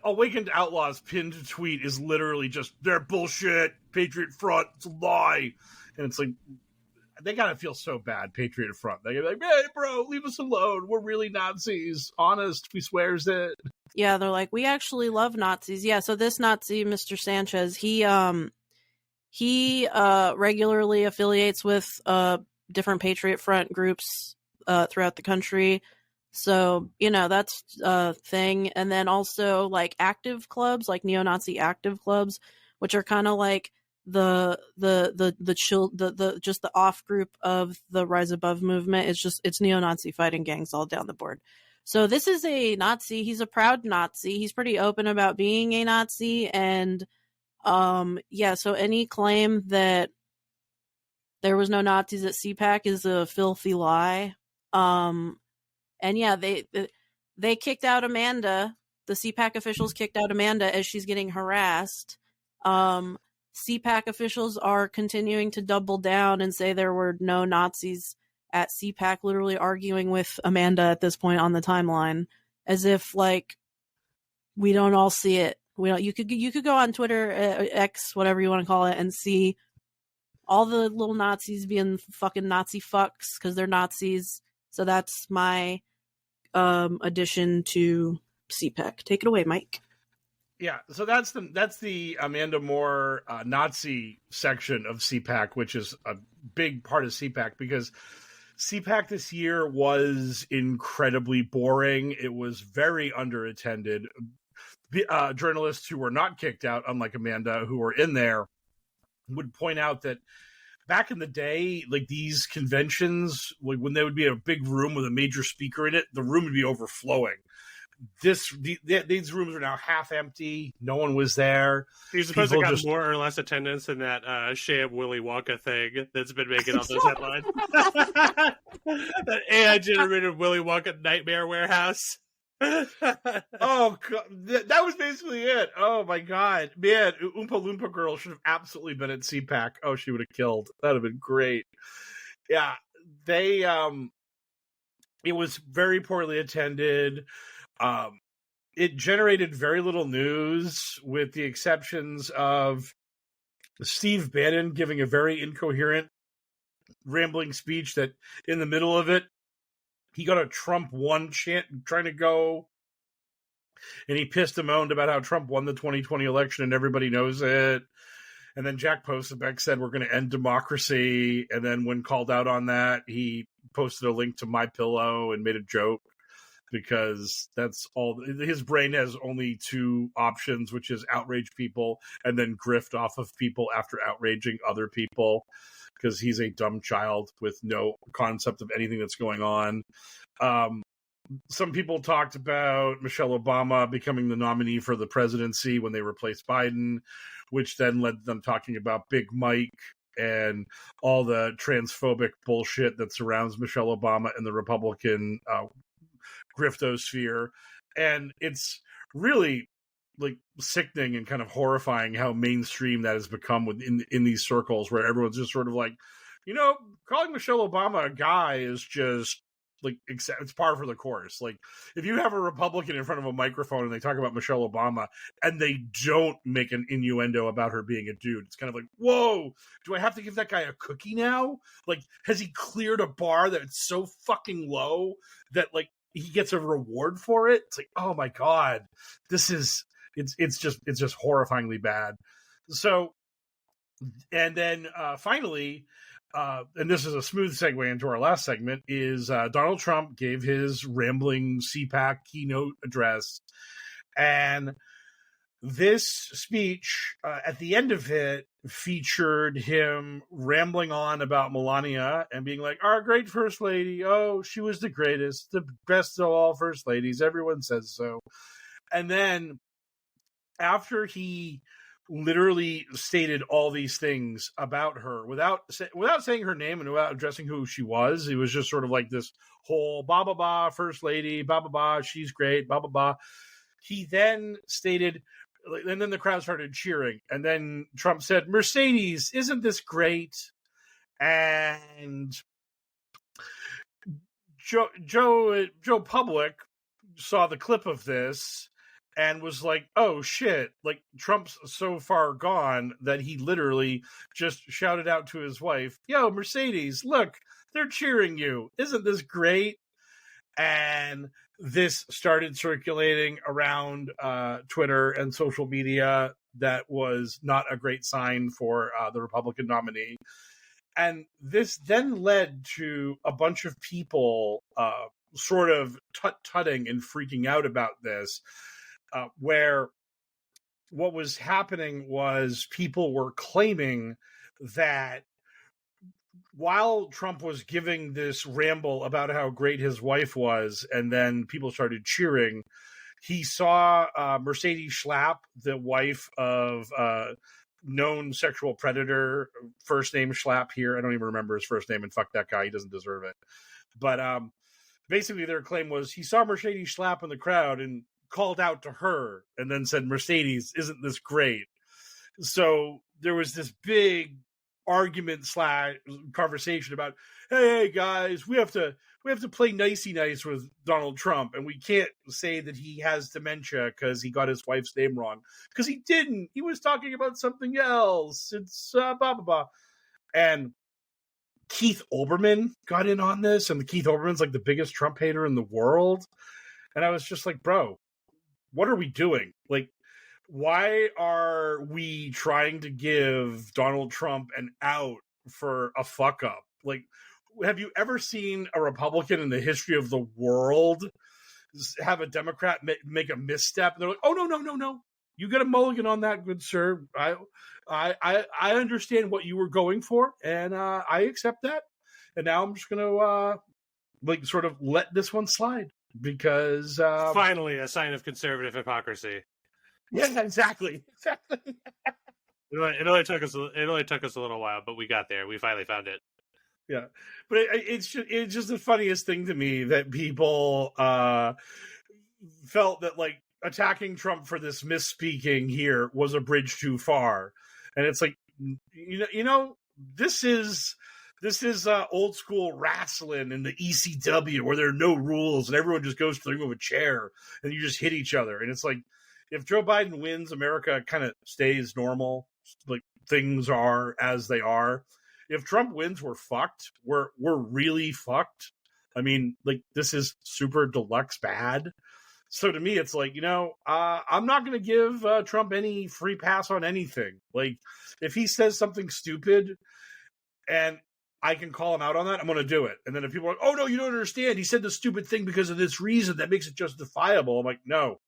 Awakened Outlaws' pinned tweet is literally just, they're bullshit, Patriot Front, it's a lie. And it's like, they gotta feel so bad, Patriot Front. They're like, hey, bro, leave us alone. We're really Nazis. Honest, we swears it. Yeah, they're like, we actually love Nazis. Yeah, so this Nazi, Mr. Sanchez, he regularly affiliates with different Patriot Front groups throughout the country. So, that's a thing. And then also like active clubs, like neo-Nazi active clubs, which are kind of like the off group of the Rise Above movement. It's neo-Nazi fighting gangs all down the board. So this is a Nazi. He's a proud Nazi. He's pretty open about being a Nazi. And so any claim that there was no Nazis at CPAC is a filthy lie. And yeah, they kicked out Amanda. The CPAC officials kicked out Amanda as she's getting harassed. CPAC officials are continuing to double down and say there were no Nazis at CPAC, literally arguing with Amanda at this point on the timeline, as if like we don't all see it. We don't. You could go on Twitter, X, whatever you want to call it, and see all the little Nazis being fucking Nazi fucks because they're Nazis. So that's my addition to CPAC. Take it away, Mike. Yeah, so that's the Amanda Moore Nazi section of CPAC, which is a big part of CPAC because CPAC this year was incredibly boring. It was very underattended. Journalists who were not kicked out, unlike Amanda, who were in there, would point out that back in the day, like these conventions, like when there would be a big room with a major speaker in it, the room would be overflowing. These rooms are now half empty. No one was there. You're supposed to got more or less attendance in that sham Willy Wonka thing that's been making all those headlines. That AI-generated Willy Wonka nightmare warehouse. Oh, God. That was basically it. Oh, my God. Man, Oompa Loompa Girl should have absolutely been at CPAC. Oh, she would have killed. That would have been great. Yeah, it was very poorly attended. It generated very little news, with the exceptions of Steve Bannon giving a very incoherent, rambling speech that in the middle of it, he got a Trump won chant trying to go, and he pissed and moaned about how Trump won the 2020 election and everybody knows it. And then Jack Posobiec said, we're going to end democracy. And then when called out on that, he posted a link to MyPillow and made a joke, because that's all his brain has. Only two options, which is outrage people and then grift off of people after outraging other people, because he's a dumb child with no concept of anything that's going on. Some people talked about Michelle Obama becoming the nominee for the presidency when they replaced Biden, which then led to them talking about Big Mike and all the transphobic bullshit that surrounds Michelle Obama and the Republican griftosphere. And it's really like sickening and kind of horrifying how mainstream that has become in these circles, where everyone's just sort of like, calling Michelle Obama a guy is just like, it's par for the course. Like, if you have a Republican in front of a microphone and they talk about Michelle Obama and they don't make an innuendo about her being a dude, it's kind of like, whoa, do I have to give that guy a cookie now? Like, has he cleared a bar that it's so fucking low that like he gets a reward for it? It's like, oh my God, this is, it's just horrifyingly bad. So, and then finally, and this is a smooth segue into our last segment, is Donald Trump gave his rambling CPAC keynote address. And this speech, at the end of it, featured him rambling on about Melania and being like, our great first lady, oh, she was the greatest, the best of all first ladies, everyone says so. And then after he literally stated all these things about her without saying her name and without addressing who she was, it was just sort of like this whole ba ba ba first lady, ba ba ba, she's great, ba ba ba. He then stated, and then the crowd started cheering, and then Trump said, Mercedes, isn't this great? And Joe Public saw the clip of this and was like, oh shit, like Trump's so far gone that he literally just shouted out to his wife, yo, Mercedes, look, they're cheering you. Isn't this great? And this started circulating around Twitter and social media. That was not a great sign for the Republican nominee. And this then led to a bunch of people sort of tut-tutting and freaking out about this, where what was happening was people were claiming that while Trump was giving this ramble about how great his wife was, and then people started cheering, he saw Mercedes Schlapp, the wife of known sexual predator, first name Schlapp here. I don't even remember his first name, and fuck that guy. He doesn't deserve it. But basically their claim was he saw Mercedes Schlapp in the crowd and called out to her and then said, Mercedes, isn't this great? So there was this big argument / conversation about, hey guys, we have to play nicey nice with Donald Trump, and we can't say that he has dementia because he got his wife's name wrong, because he didn't. He was talking about something else. It's blah blah blah. And Keith Olbermann got in on this, and Keith Olbermann's like the biggest Trump hater in the world. And I was just like, bro, what are we doing? Like, why are we trying to give Donald Trump an out for a fuck up? Like, have you ever seen a Republican in the history of the world have a Democrat make a misstep? And they're like, oh, no. You get a mulligan on that, good sir. I understand what you were going for, and I accept that. And now I'm just going to sort of let this one slide because finally a sign of conservative hypocrisy. Yeah, exactly. It only took us a little while, but we got there. We finally found it. Yeah, but it's just the funniest thing to me that people felt that like attacking Trump for this misspeaking here was a bridge too far, and it's like you know this is old school wrestling in the ECW where there are no rules and everyone just goes to the ring with a chair and you just hit each other, and it's like if Joe Biden wins, America kind of stays normal, like things are as they are. If Trump wins, we're fucked. We're really fucked. I mean, like, this is super deluxe bad. So to me, it's like, I'm not going to give Trump any free pass on anything. Like, if he says something stupid and I can call him out on that, I'm going to do it. And then if people are like, oh, no, you don't understand. He said the stupid thing because of this reason that makes it justifiable. I'm like, no,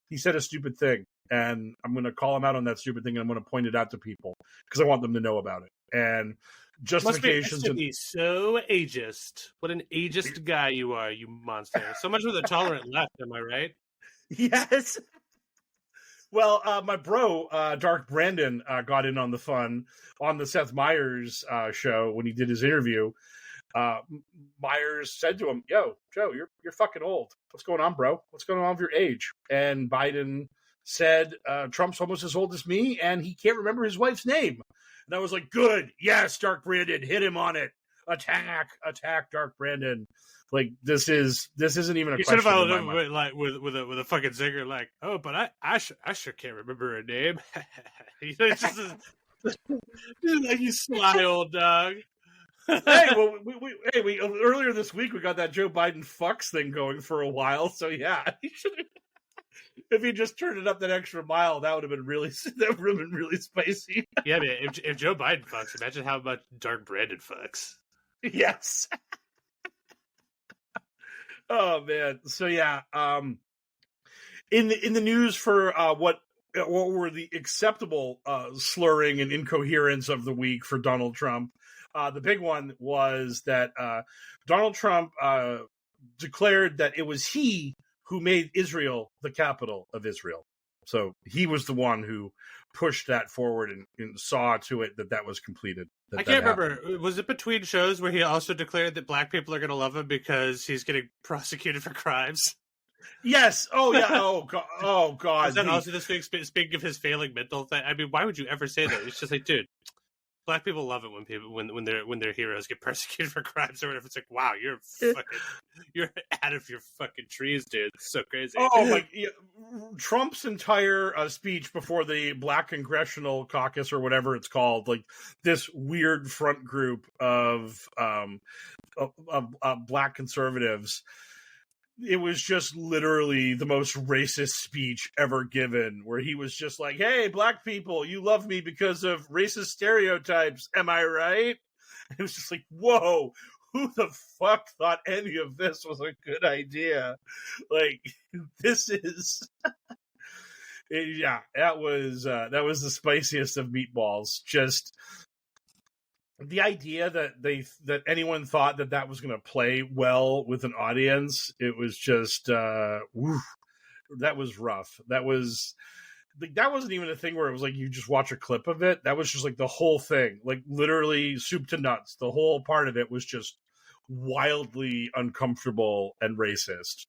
he said a stupid thing. And I'm going to call him out on that stupid thing, and I'm going to point it out to people because I want them to know about it. And justifications. Must be so ageist. What an ageist guy you are, you monster. So much for the tolerant left, am I right? Yes. Well, my bro, Dark Brandon, got in on the fun on the Seth Meyers show when he did his interview. Myers said to him, yo, Joe, you're fucking old. What's going on, bro? What's going on with your age? And Biden said, Trump's almost as old as me, and he can't remember his wife's name. And I was like, good. Yes, Dark Brandon, hit him on it. Attack, Dark Brandon. Like, this isn't even a question. You should have followed him with a fucking zinger, like, oh, but I sure can't remember her name. It's just like, you sly old dog. Hey, well, we earlier this week we got that Joe Biden fucks thing going for a while. So yeah, if he just turned it up that extra mile, that would have been really spicy. Yeah, man. If Joe Biden fucks, imagine how much Dark Brandon fucks. Yes. Oh man. So yeah. In the news for what were the acceptable slurring and incoherence of the week for Donald Trump. The big one was that Donald Trump declared that it was he who made Israel the capital of Israel. So he was the one who pushed that forward and saw to it that was completed. I can't remember. Was it between shows where he also declared that black people are going to love him because he's getting prosecuted for crimes? Yes. Oh, yeah. Oh, God. Is that also this thing, speaking of his failing mental thing? I mean, why would you ever say that? It's just like, dude, Black people love it when people when their heroes get persecuted for crimes or whatever. It's like, wow, you're out of your fucking trees, dude. It's so crazy. Oh my! Yeah, Trump's entire speech before the Black Congressional Caucus or whatever it's called, like this weird front group of Black conservatives. It was just literally the most racist speech ever given, where he was just like, "Hey, Black people, you love me because of racist stereotypes. Am I right?" It was just like, whoa. Who the fuck thought any of this was a good idea? Like, this is, yeah, that was the spiciest of meatballs. Just the idea that anyone thought that was going to play well with an audience. It was just, that was rough. That wasn't even a thing where it was like you just watch a clip of it. That was just like the whole thing, like literally soup to nuts. The whole part of it was just wildly uncomfortable and racist,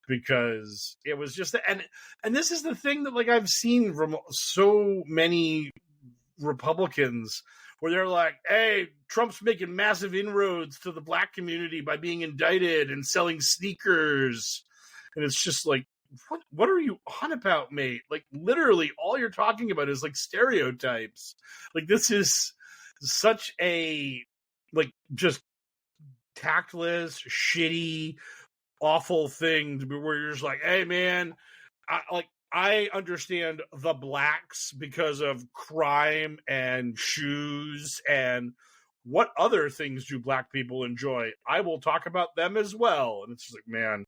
because it was just, and this is the thing that like I've seen from so many Republicans where they're like, "Hey, Trump's making massive inroads to the Black community by being indicted and selling sneakers," and it's just like, what are you on about, mate? Like, literally all you're talking about is like stereotypes. Like, this is such a like just tactless, shitty, awful thing to be, where you're just like, "Hey man, I understand the Blacks because of crime and shoes, and what other things do Black people enjoy? I will talk about them as well." And it's just like, man,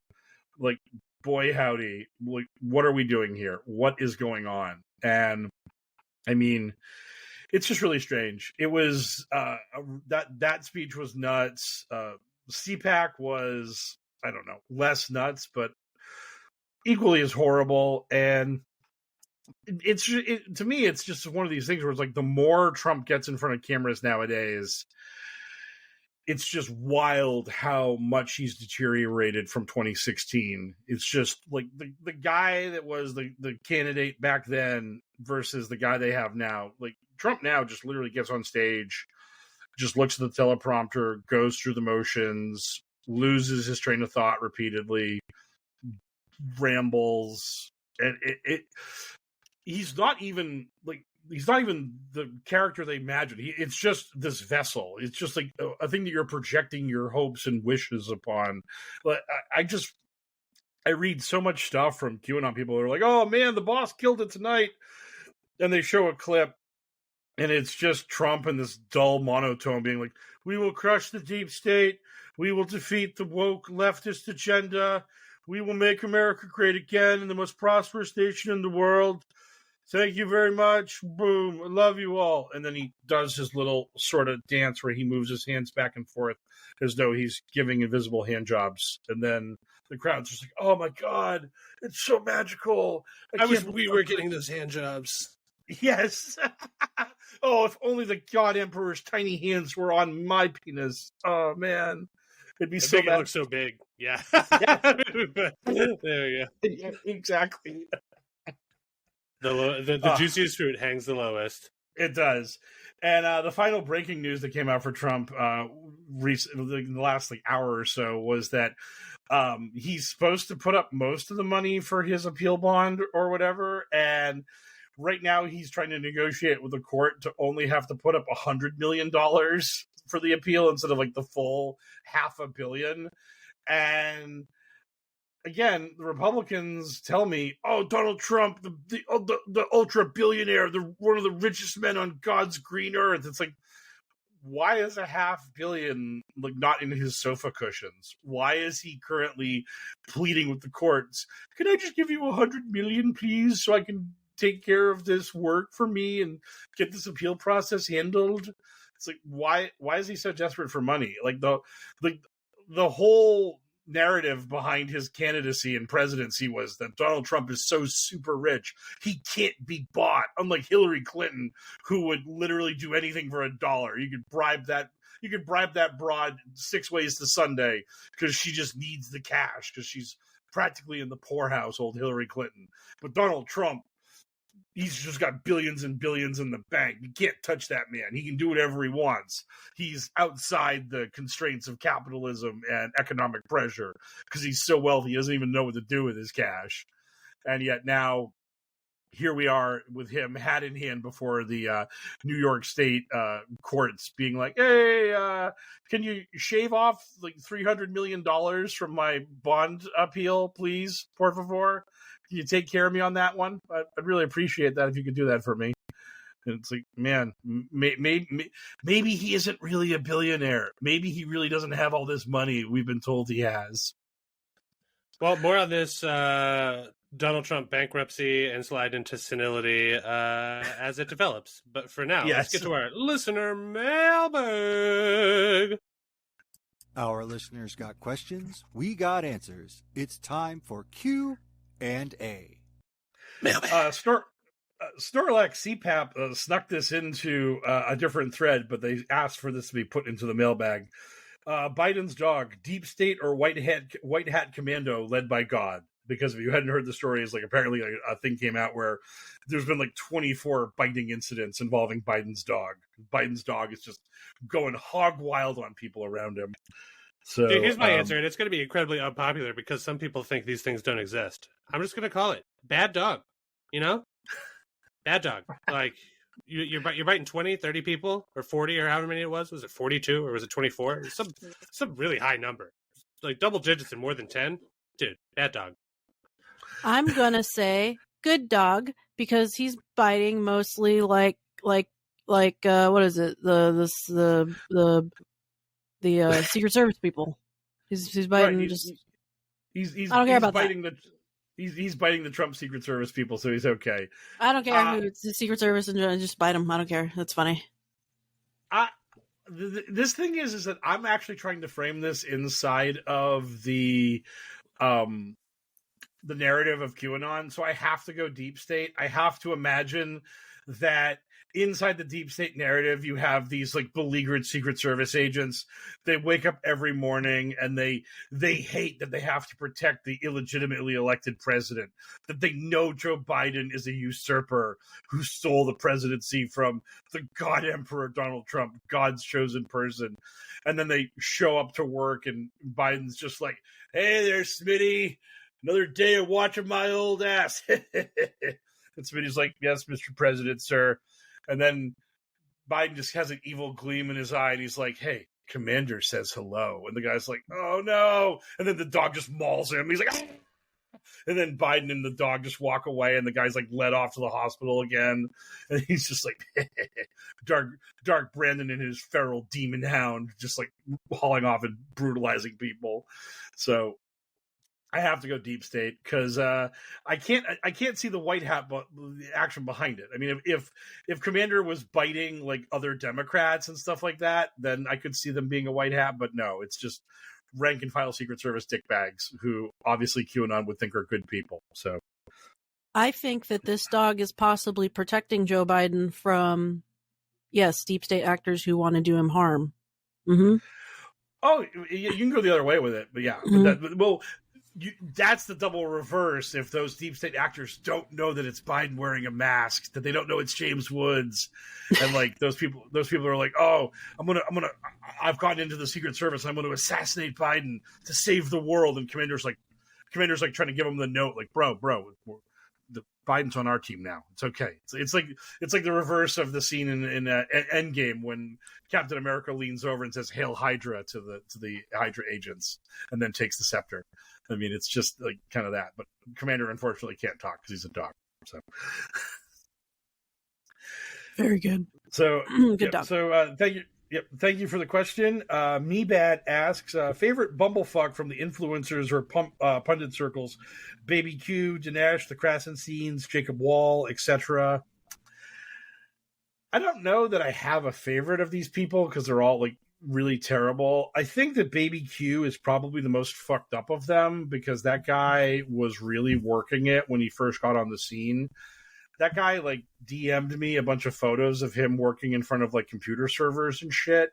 like, boy howdy, like, what are we doing here? What is going on? And I mean, it's just really strange. It was that speech was nuts. CPAC was, I don't know, less nuts, but equally as horrible. And to me, it's just one of these things where it's like, the more Trump gets in front of cameras nowadays, it's just wild how much he's deteriorated from 2016. It's just like the guy that was the candidate back then versus the guy they have now. Like, Trump now just literally gets on stage, just looks at the teleprompter, goes through the motions, loses his train of thought repeatedly, rambles, and he's not even the character they imagined. It's just this vessel. It's just like a thing that you're projecting your hopes and wishes upon. But I read so much stuff from QAnon people who are like, "Oh man, the boss killed it tonight," and they show a clip, and it's just Trump in this dull monotone being like, "We will crush the deep state. We will defeat the woke leftist agenda. We will make America great again and the most prosperous nation in the world. Thank you very much. Boom. I love you all." And then he does his little sort of dance where he moves his hands back and forth as though he's giving invisible hand jobs. And then the crowd's just like, "Oh my God, it's so magical. I wish we were getting those hand jobs." Yes. Oh, if only the God Emperor's tiny hands were on my penis. Oh man. It'd be so bad. It looks so big. Yeah. There we go. Yeah, exactly. The juiciest fruit hangs the lowest. It does. And the final breaking news that came out for Trump recently, in the last hour or so, was that he's supposed to put up most of the money for his appeal bond or whatever. And right now he's trying to negotiate with the court to only have to put up $100 million for the appeal instead of like the full $500 million. And again, the Republicans tell me, "Oh, Donald Trump, the ultra billionaire, one of the richest men on God's green earth." It's like, why is $500 million like not in his sofa cushions? Why is he currently pleading with the courts? "Can I just give you $100 million, please, so I can take care of this work for me and get this appeal process handled?" It's like, why is he so desperate for money? Like the whole narrative behind his candidacy and presidency was that Donald Trump is so super rich he can't be bought, unlike Hillary Clinton, who would literally do anything for $1. You could bribe that broad 6 ways to Sunday because she just needs the cash because she's practically in the poorhouse, old Hillary Clinton. But Donald Trump, he's just got billions and billions in the bank. You can't touch that man. He can do whatever he wants. He's outside the constraints of capitalism and economic pressure because he's so wealthy he doesn't even know what to do with his cash. And yet now, here we are with him hat in hand before the New York State courts being like, hey, can you shave off like $300 million from my bond appeal, please, por favor? Can you take care of me on that one? I'd really appreciate that if you could do that for me. And it's like, man, maybe he isn't really a billionaire. Maybe he really doesn't have all this money we've been told he has. Well, more on this Donald Trump bankruptcy and slide into senility as it develops. But for now, let's get to our listener mailbag. Our listeners got questions. We got answers. It's time for Q&A. Snorlax CPAP snuck this into a different thread, but they asked for this to be put into the mailbag. Biden's dog, deep state or white hat commando led by God? Because if you hadn't heard the story, it's like apparently a thing came out where there's been like 24 biting incidents involving Biden's dog. Biden's dog is just going hog wild on people around him. So here's my answer, and it's going to be incredibly unpopular because some people think these things don't exist. I'm just going to call it bad dog. You know, bad dog. Like you're biting 20, 30 people or 40 or however many it was. Was it 42 or was it 24? It was some really high number, like double digits and more than 10. Dude, bad dog. I'm gonna say good dog because he's biting mostly like what is it, the Secret Service people. He's biting right, he's I don't care about biting that. He's biting the Trump Secret Service people, so he's okay. I don't care who it's the Secret Service and just bite him. I don't care. That's funny. This thing is that I'm actually trying to frame this inside of the narrative of QAnon. So I have to go deep state. I have to imagine that inside the deep state narrative, you have these like beleaguered Secret Service agents. They wake up every morning and they hate that they have to protect the illegitimately elected president, that they know Joe Biden is a usurper who stole the presidency from the God Emperor Donald Trump, God's chosen person. And then they show up to work and Biden's just like, hey there, Smitty. Another day of watching my old ass. And Smitty's like, yes, Mr. President, sir. And then Biden just has an evil gleam in his eye, and he's like, hey, Commander says hello. And the guy's like, oh, no. And then the dog just mauls him. He's like, ah! And then Biden and the dog just walk away, and the guy's like led off to the hospital again. And he's just like, Dark Brandon and his feral demon hound just like hauling off and brutalizing people. So I have to go deep state because I can't see the white hat the action behind it. I mean, if Commander was biting like other Democrats and stuff like that, then I could see them being a white hat. But no, it's just rank and file Secret Service dickbags who obviously QAnon would think are good people. So I think that this dog is possibly protecting Joe Biden from, yes, deep state actors who want to do him harm. Mm-hmm. Oh, you can go the other way with it, but yeah, Mm-hmm. That's the double reverse. If those deep state actors don't know that it's Biden wearing a mask, that they don't know it's James Woods, and like those people are like, oh, I've gotten into the Secret Service. I'm going to assassinate Biden to save the world. And Commander's like trying to give him the note, like, bro, the Biden's on our team now. It's okay. It's like the reverse of the scene in Endgame when Captain America leans over and says "Hail Hydra" to the Hydra agents, and then takes the scepter. I mean, it's just like kind of that. But Commander unfortunately can't talk because he's a dog. So very good. So good dog. So thank you. Yep, thank you for the question. Me Bad asks, favorite bumblefuck from the influencers or pundit circles, Baby Q, Dinesh, the Krasensteins, Jacob Wall, etc. I don't know that I have a favorite of these people because they're all like really terrible. I think that Baby Q is probably the most fucked up of them because that guy was really working it when he first got on the scene. That guy like DM'd me a bunch of photos of him working in front of like computer servers and shit.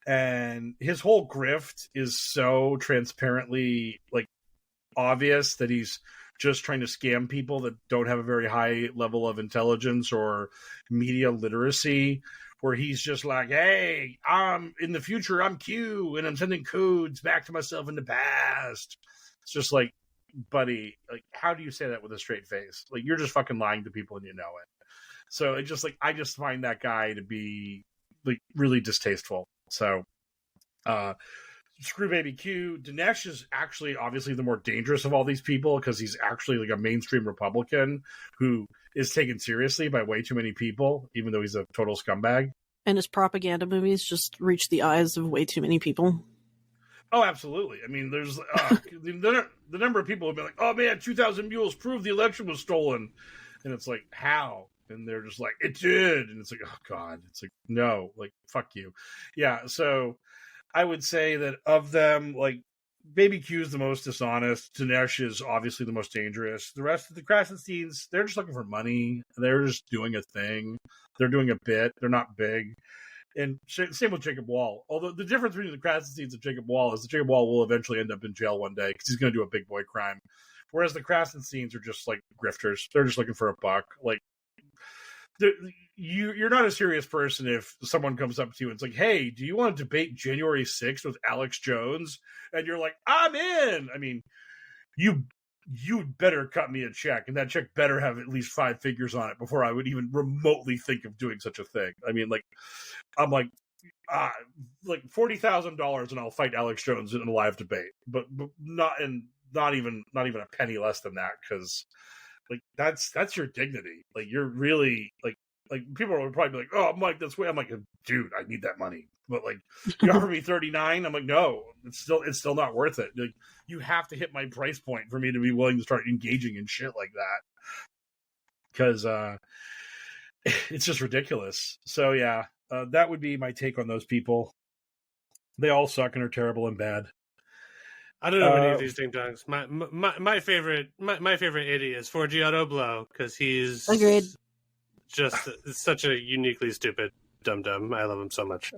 And his whole grift is so transparently like obvious that he's just trying to scam people that don't have a very high level of intelligence or media literacy, where he's just like, hey, in the future, I'm Q, and I'm sending codes back to myself in the past. It's just like, buddy, like, how do you say that with a straight face? Like, you're just fucking lying to people and you know it. So it just, like, I just find that guy to be, like, really distasteful. So, screw baby Q. Dinesh is actually obviously the more dangerous of all these people because he's actually like a mainstream Republican who is taken seriously by way too many people, even though he's a total scumbag. And his propaganda movies just reach the eyes of way too many people. Oh, absolutely. I mean, there's the number of people who've been like, oh man, 2,000 mules proved the election was stolen. And it's like, how? And they're just like, it did. And it's like, oh God. It's like, no, like, fuck you. Yeah, so I would say that of them, like, Baby Q is the most dishonest. Dinesh is obviously the most dangerous. The rest of the Krasensteins, they're just looking for money. They're just doing a thing. They're doing a bit. They're not big. And same with Jacob Wall. Although the difference between the Krasensteins and Jacob Wall is that Jacob Wall will eventually end up in jail one day because he's going to do a big boy crime. Whereas the Krasensteins are just like grifters. They're just looking for a buck. Like, you're not a serious person if someone comes up to you and it's like, hey, do you want to debate January 6th with Alex Jones? And you're like, I'm in. I mean, you'd better cut me a check, and that check better have at least 5 figures on it before I would even remotely think of doing such a thing. I mean, like, I'm like $40,000 and I'll fight Alex Jones in a live debate, but not even a penny less than that, because like that's your dignity. Like, you're really like people would probably be like, oh, Mike, that's way. I'm like, dude, I need that money. But like, you offer me 39, I'm like, no, it's still not worth it. Like, you have to hit my price point for me to be willing to start engaging in shit like that, because it's just ridiculous. So yeah, that would be my take on those people. They all suck and are terrible and bad. I don't know any of these ding dongs. My favorite idiot is Forgiato Blow, because he's agreed. Just such a uniquely stupid dum dum. I love him so much.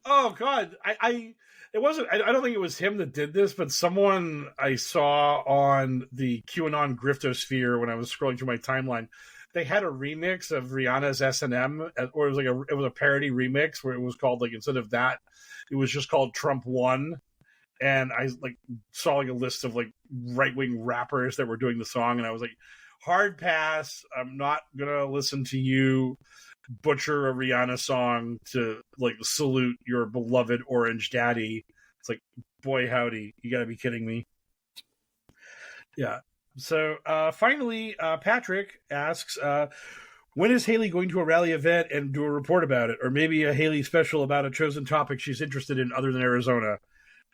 Oh God, it wasn't. I don't think it was him that did this, but someone I saw on the QAnon griftosphere when I was scrolling through my timeline, they had a remix of Rihanna's S&M, or it was a parody remix where it was called, like, instead of that, it was just called Trump Won. And I like saw like a list of like right-wing rappers that were doing the song, and I was like, hard pass. I'm not gonna listen to you butcher a Rihanna song to like salute your beloved Orange Daddy. It's like, boy howdy, you gotta be kidding me. Yeah. So finally, Patrick asks, when is Haley going to a rally event and do a report about it, or maybe a Haley special about a chosen topic she's interested in other than Arizona?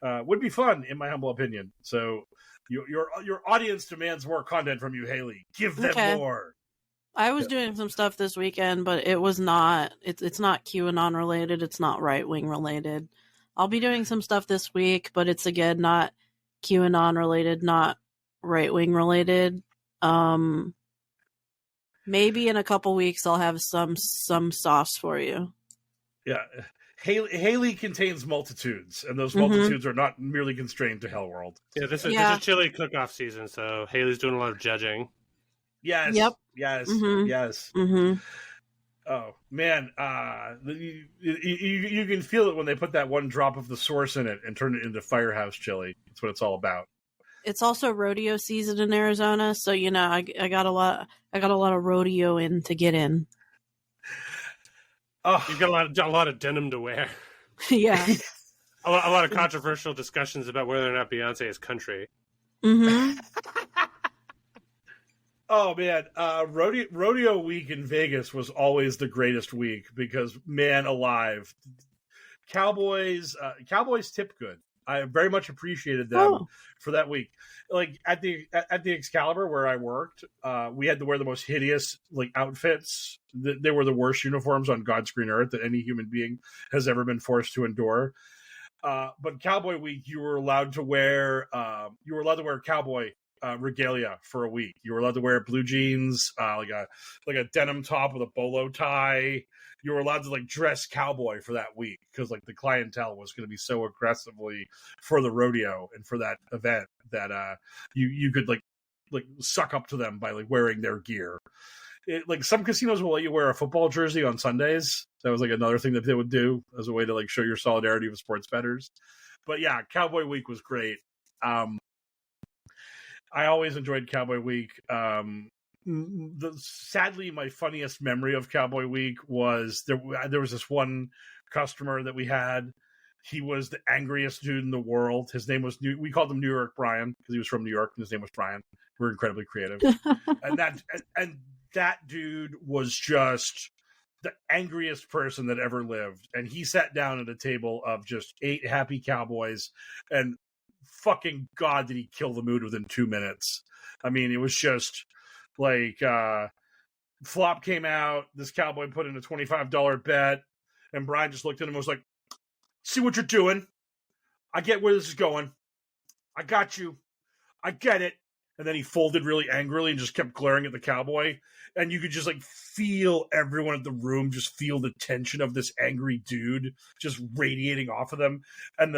Would be fun, in my humble opinion. So your audience demands more content from you, Haley. Give them more. I was doing some stuff this weekend, but it was not. It's not QAnon related. It's not right wing related. I'll be doing some stuff this week, but it's again not QAnon related, not right wing related. Maybe in a couple weeks I'll have some sauce for you. Yeah. Haley contains multitudes, and those multitudes are not merely constrained to HellwQrld. Yeah, this is chili cook-off season, so Haley's doing a lot of judging. Yes. Yep. Yes. Mm-hmm. Yes. Mm-hmm. Oh man, you can feel it when they put that one drop of the source in it and turn it into firehouse chili. That's what it's all about. It's also rodeo season in Arizona, so I got a lot of rodeo in to get in. Oh, you've got a lot of denim to wear. Yeah. a lot of controversial discussions about whether or not Beyonce is country. Mm-hmm. Oh man, rodeo week in Vegas was always the greatest week because, man alive, Cowboys tip good. I very much appreciated them for that week. Like at the Excalibur where I worked, we had to wear the most hideous like outfits. They were the worst uniforms on God's green earth that any human being has ever been forced to endure. But Cowboy Week, you were allowed to wear cowboy regalia for a week. You were allowed to wear blue jeans, like a denim top with a bolo tie. You were allowed to like dress cowboy for that week because like the clientele was going to be so aggressively for the rodeo and for that event that you could like like suck up to them by like wearing their gear. Like some casinos will let you wear a football jersey on Sundays. That was like another thing that they would do as a way to like show your solidarity with sports bettors. But yeah, Cowboy Week was great. I always enjoyed Cowboy Week. Sadly, my funniest memory of Cowboy Week was there was this one customer that we had. He was the angriest dude in the world. His name was we called him New York Brian because he was from New York and his name was Brian. We're incredibly creative. and that dude was just the angriest person that ever lived. And he sat down at a table of just 8 happy cowboys, and fucking God, did he kill the mood within 2 minutes. I mean, it was just like flop came out. This cowboy put in a $25 bet, and Brian just looked at him and was like, see what you're doing. I get where this is going. I got you. I get it. And then he folded really angrily and just kept glaring at the cowboy. And you could just like feel everyone in the room just feel the tension of this angry dude just radiating off of them. And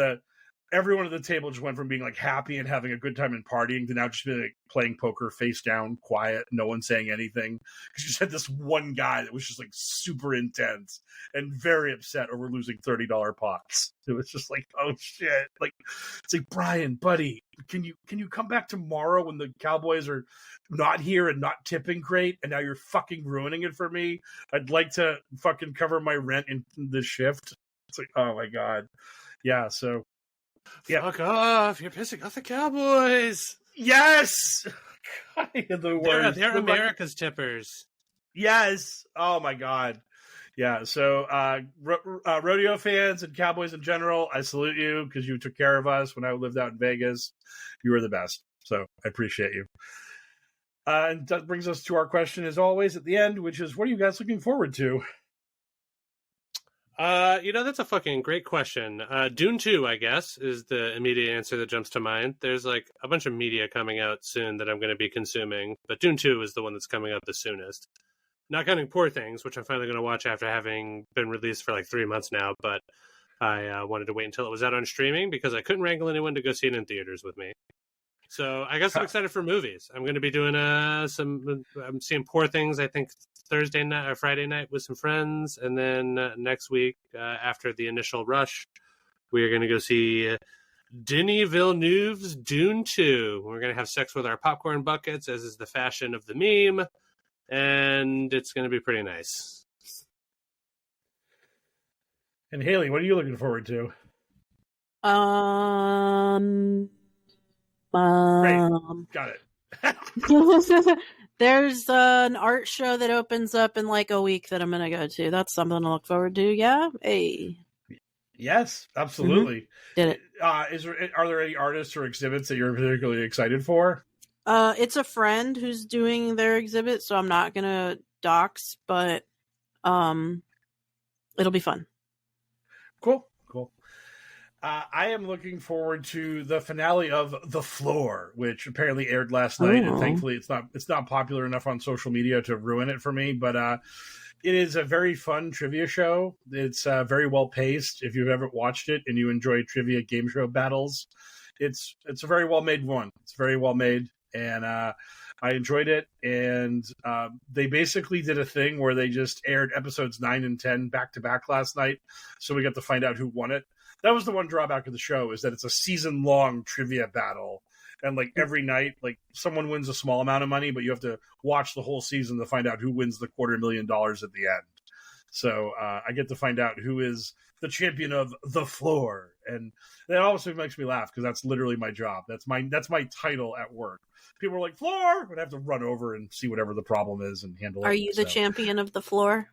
everyone at the table just went from being like happy and having a good time and partying to now just being like playing poker face down, quiet, no one saying anything. Because you just had this one guy that was just like super intense and very upset over losing $30 pots. It was just like, oh shit. Like, it's like, Brian, buddy, can you come back tomorrow when the Cowboys are not here and not tipping great and now you're fucking ruining it for me? I'd like to fucking cover my rent in this shift. It's like, oh my God. Yeah, so yeah. Fuck off! You're pissing off the Cowboys. Yes, they're America's tippers. Yes. Oh my God. Yeah. So, rodeo fans and Cowboys in general, I salute you because you took care of us when I lived out in Vegas. You were the best. So I appreciate you. And that brings us to our question, as always, at the end, which is, what are you guys looking forward to? That's a fucking great question. Dune 2, I guess, is the immediate answer that jumps to mind. There's like a bunch of media coming out soon that I'm going to be consuming, but Dune 2 is the one that's coming out the soonest. Not counting Poor Things, which I'm finally going to watch after having been released for like 3 months now, but I wanted to wait until it was out on streaming because I couldn't wrangle anyone to go see it in theaters with me. So I guess I'm excited for movies. I'm going to be doing I'm seeing Poor Things, I think, Thursday night or Friday night with some friends. And then next week, after the initial rush, we are going to go see Denis Villeneuve's Dune 2. We're going to have sex with our popcorn buckets, as is the fashion of the meme. And it's going to be pretty nice. And Haley, what are you looking forward to? Great. Got it. There's an art show that opens up in like a week that I'm going to go to. That's something to look forward to. Yeah. Hey. Yes, absolutely. Mm-hmm. Did it. Are there any artists or exhibits that you're particularly excited for? It's a friend who's doing their exhibit, so I'm not going to dox, but it'll be fun. Cool. I am looking forward to the finale of The Floor, which apparently aired last night, and thankfully it's not popular enough on social media to ruin it for me. But it is a very fun trivia show. It's very well paced. If you've ever watched it and you enjoy trivia game show battles, it's a very well made one. It's very well made, and I enjoyed it. And they basically did a thing where they just aired episodes 9 and 10 back to back last night, so we got to find out who won it. That was the one drawback of the show, is that it's a season-long trivia battle. And, like, every night, like, someone wins a small amount of money, but you have to watch the whole season to find out who wins the $250,000 at the end. So I get to find out who is the champion of The Floor. And that also makes me laugh, because that's literally my job. That's my title at work. People are like, floor! But I have to run over and see whatever the problem is and handle it. Are you the champion of The Floor?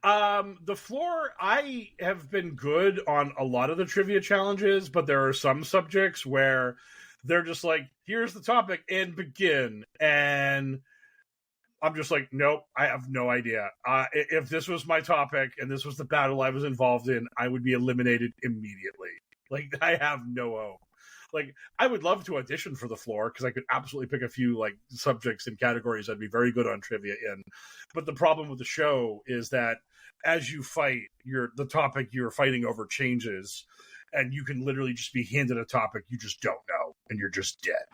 The Floor, I have been good on a lot of the trivia challenges, but there are some subjects where they're just like, here's the topic and begin. And I'm just like, nope, I have no idea. If this was my topic and this was the battle I was involved in, I would be eliminated immediately. Like, I have no hope. Like, I would love to audition for The Floor because I could absolutely pick a few like subjects and categories I'd be very good on trivia in. But the problem with the show is that as you fight, the topic you're fighting over changes, and you can literally just be handed a topic you just don't know. and you're just dead.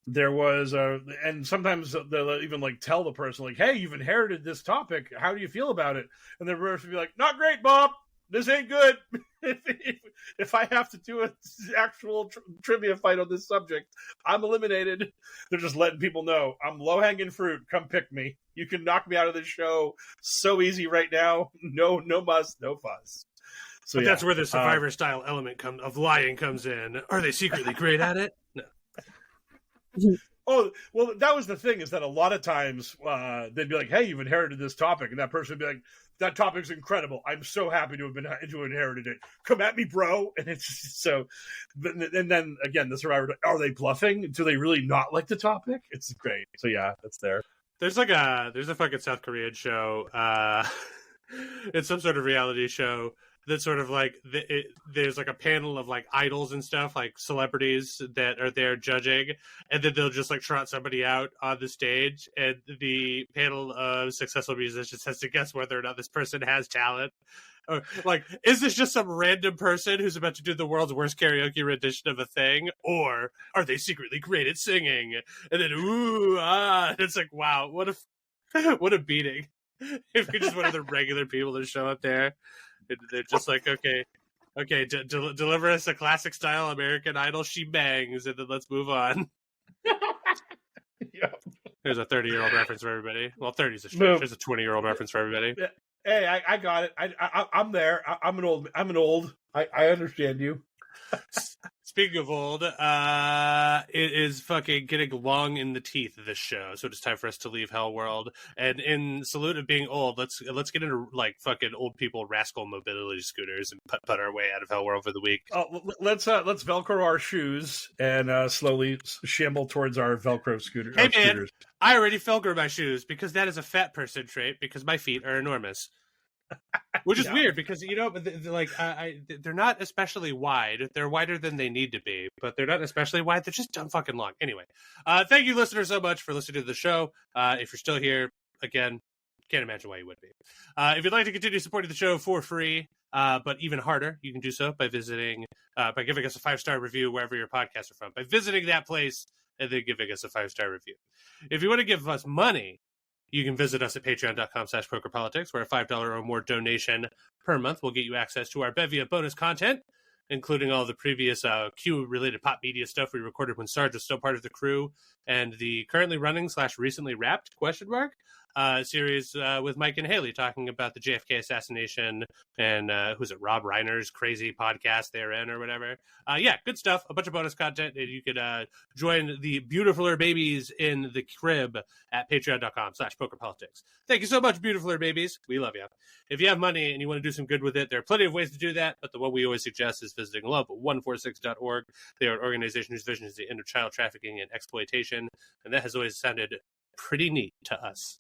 There was and sometimes they'll even like tell the person like, hey, you've inherited this topic, how do you feel about it? And the person will be like, not great, Bob, this ain't good. If I have to do an actual trivia fight on this subject, I'm eliminated. They're just letting people know I'm low-hanging fruit, come pick me. You can knock me out of this show so easy right now. No muss, no fuss. So but that's where the Survivor style element of lying comes in. Are they secretly great at it? No. Oh, well, that was the thing, is that a lot of times they'd be like, hey, you've inherited this topic. And that person would be like, that topic's incredible. I'm so happy to have inherited it. Come at me, bro. And it's just so, and then again, the Survivor, are they bluffing? Do they really not like the topic? It's great. So yeah, that's there. There's a fucking South Korean show. It's some sort of reality show that's sort of like there's like a panel of like idols and stuff, like celebrities that are there judging, and then they'll just like trot somebody out on the stage, and the panel of successful musicians has to guess whether or not this person has talent. Or, like, is this just some random person who's about to do the world's worst karaoke rendition of a thing, or are they secretly great at singing? And then it's like, wow, what a beating. If you're just one of the regular people that show up there, they're just like, okay, deliver us a classic style American Idol, she bangs, and then let's move on. Yep. There's a 30-year-old reference for everybody. Well, 30's a stretch. There's a 20-year-old reference for everybody. Hey, I got it. I'm there. I'm an old. I understand you. Speaking of old, it is fucking getting long in the teeth of this show, so it's time for us to leave HellwQrld. And in salute of being old, let's get into like fucking old people rascal mobility scooters and put our way out of HellwQrld for the week. Let's Velcro our shoes and slowly shamble towards our Velcro scooter. Hey man, scooters. I already Velcro my shoes because that is a fat person trait because my feet are enormous. Which is weird because, you know, they're not especially wide. They're wider than they need to be, but they're not especially wide. They're just dumb fucking long. Anyway, thank you, listeners, so much for listening to the show. If you're still here, again, can't imagine why you would be. If you'd like to continue supporting the show for free, but even harder, you can do so by visiting, by giving us a 5-star review wherever your podcasts are from, by visiting that place and then giving us a 5-star review. If you want to give us money, you can visit us at patreon.com/pokerpolitics, where a $5 or more donation per month will get you access to our bevy of bonus content, including all the previous Q-related pop media stuff we recorded when Sarge was still part of the crew, and the currently running / recently wrapped series with Mike and Haley talking about the JFK assassination and who's it, Rob Reiner's crazy podcast they're in or whatever. Yeah, good stuff. A bunch of bonus content, and you could join the beautifuler babies in the crib at patreon.com/pokerpolitics. Thank you so much, beautifuler babies. We love you. If you have money and you want to do some good with it, there are plenty of ways to do that, but the one we always suggest is visiting love146.org. They are an organization whose vision is the end of child trafficking and exploitation, and that has always sounded pretty neat to us.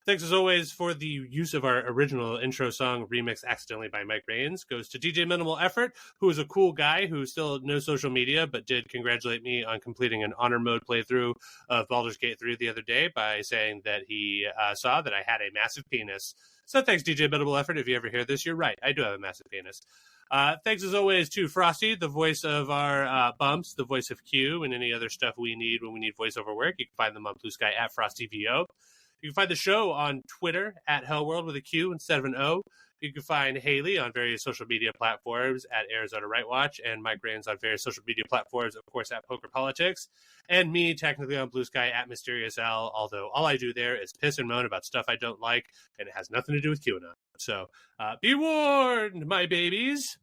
Thanks as always for the use of our original intro song remix accidentally by Mike Rains. Goes to DJ Minimal Effort, who is a cool guy who still no social media, but did congratulate me on completing an honor mode playthrough of Baldur's Gate 3 the other day by saying that he saw that I had a massive penis. So thanks, DJ Minimal Effort. If you ever hear this, you're right. I do have a massive penis. Thanks as always to Frosty, the voice of our bumps, the voice of Q, and any other stuff we need when we need voiceover work. You can find them on Blue Sky at FrostyVO. You can find the show on Twitter at HellwQrld with a Q instead of an O. You can find Haley on various social media platforms at Arizona Right Watch, and Mike Rains on various social media platforms, of course, at Poker Politics, and me technically on Blue Sky at Mysterious L, although all I do there is piss and moan about stuff I don't like, and it has nothing to do with QAnon. So be warned, my babies.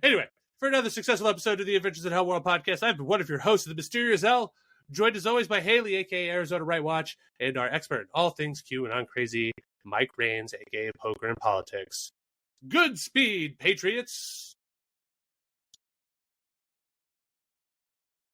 Anyway, for another successful episode of the Adventures in HellwQrld podcast, I've been one of your hosts of the Mysterious L, joined as always by Haley, aka Arizona Right Watch, and our expert in all things QAnon crazy, Mike Rains, aka Poker and Politics. Good speed, Patriots!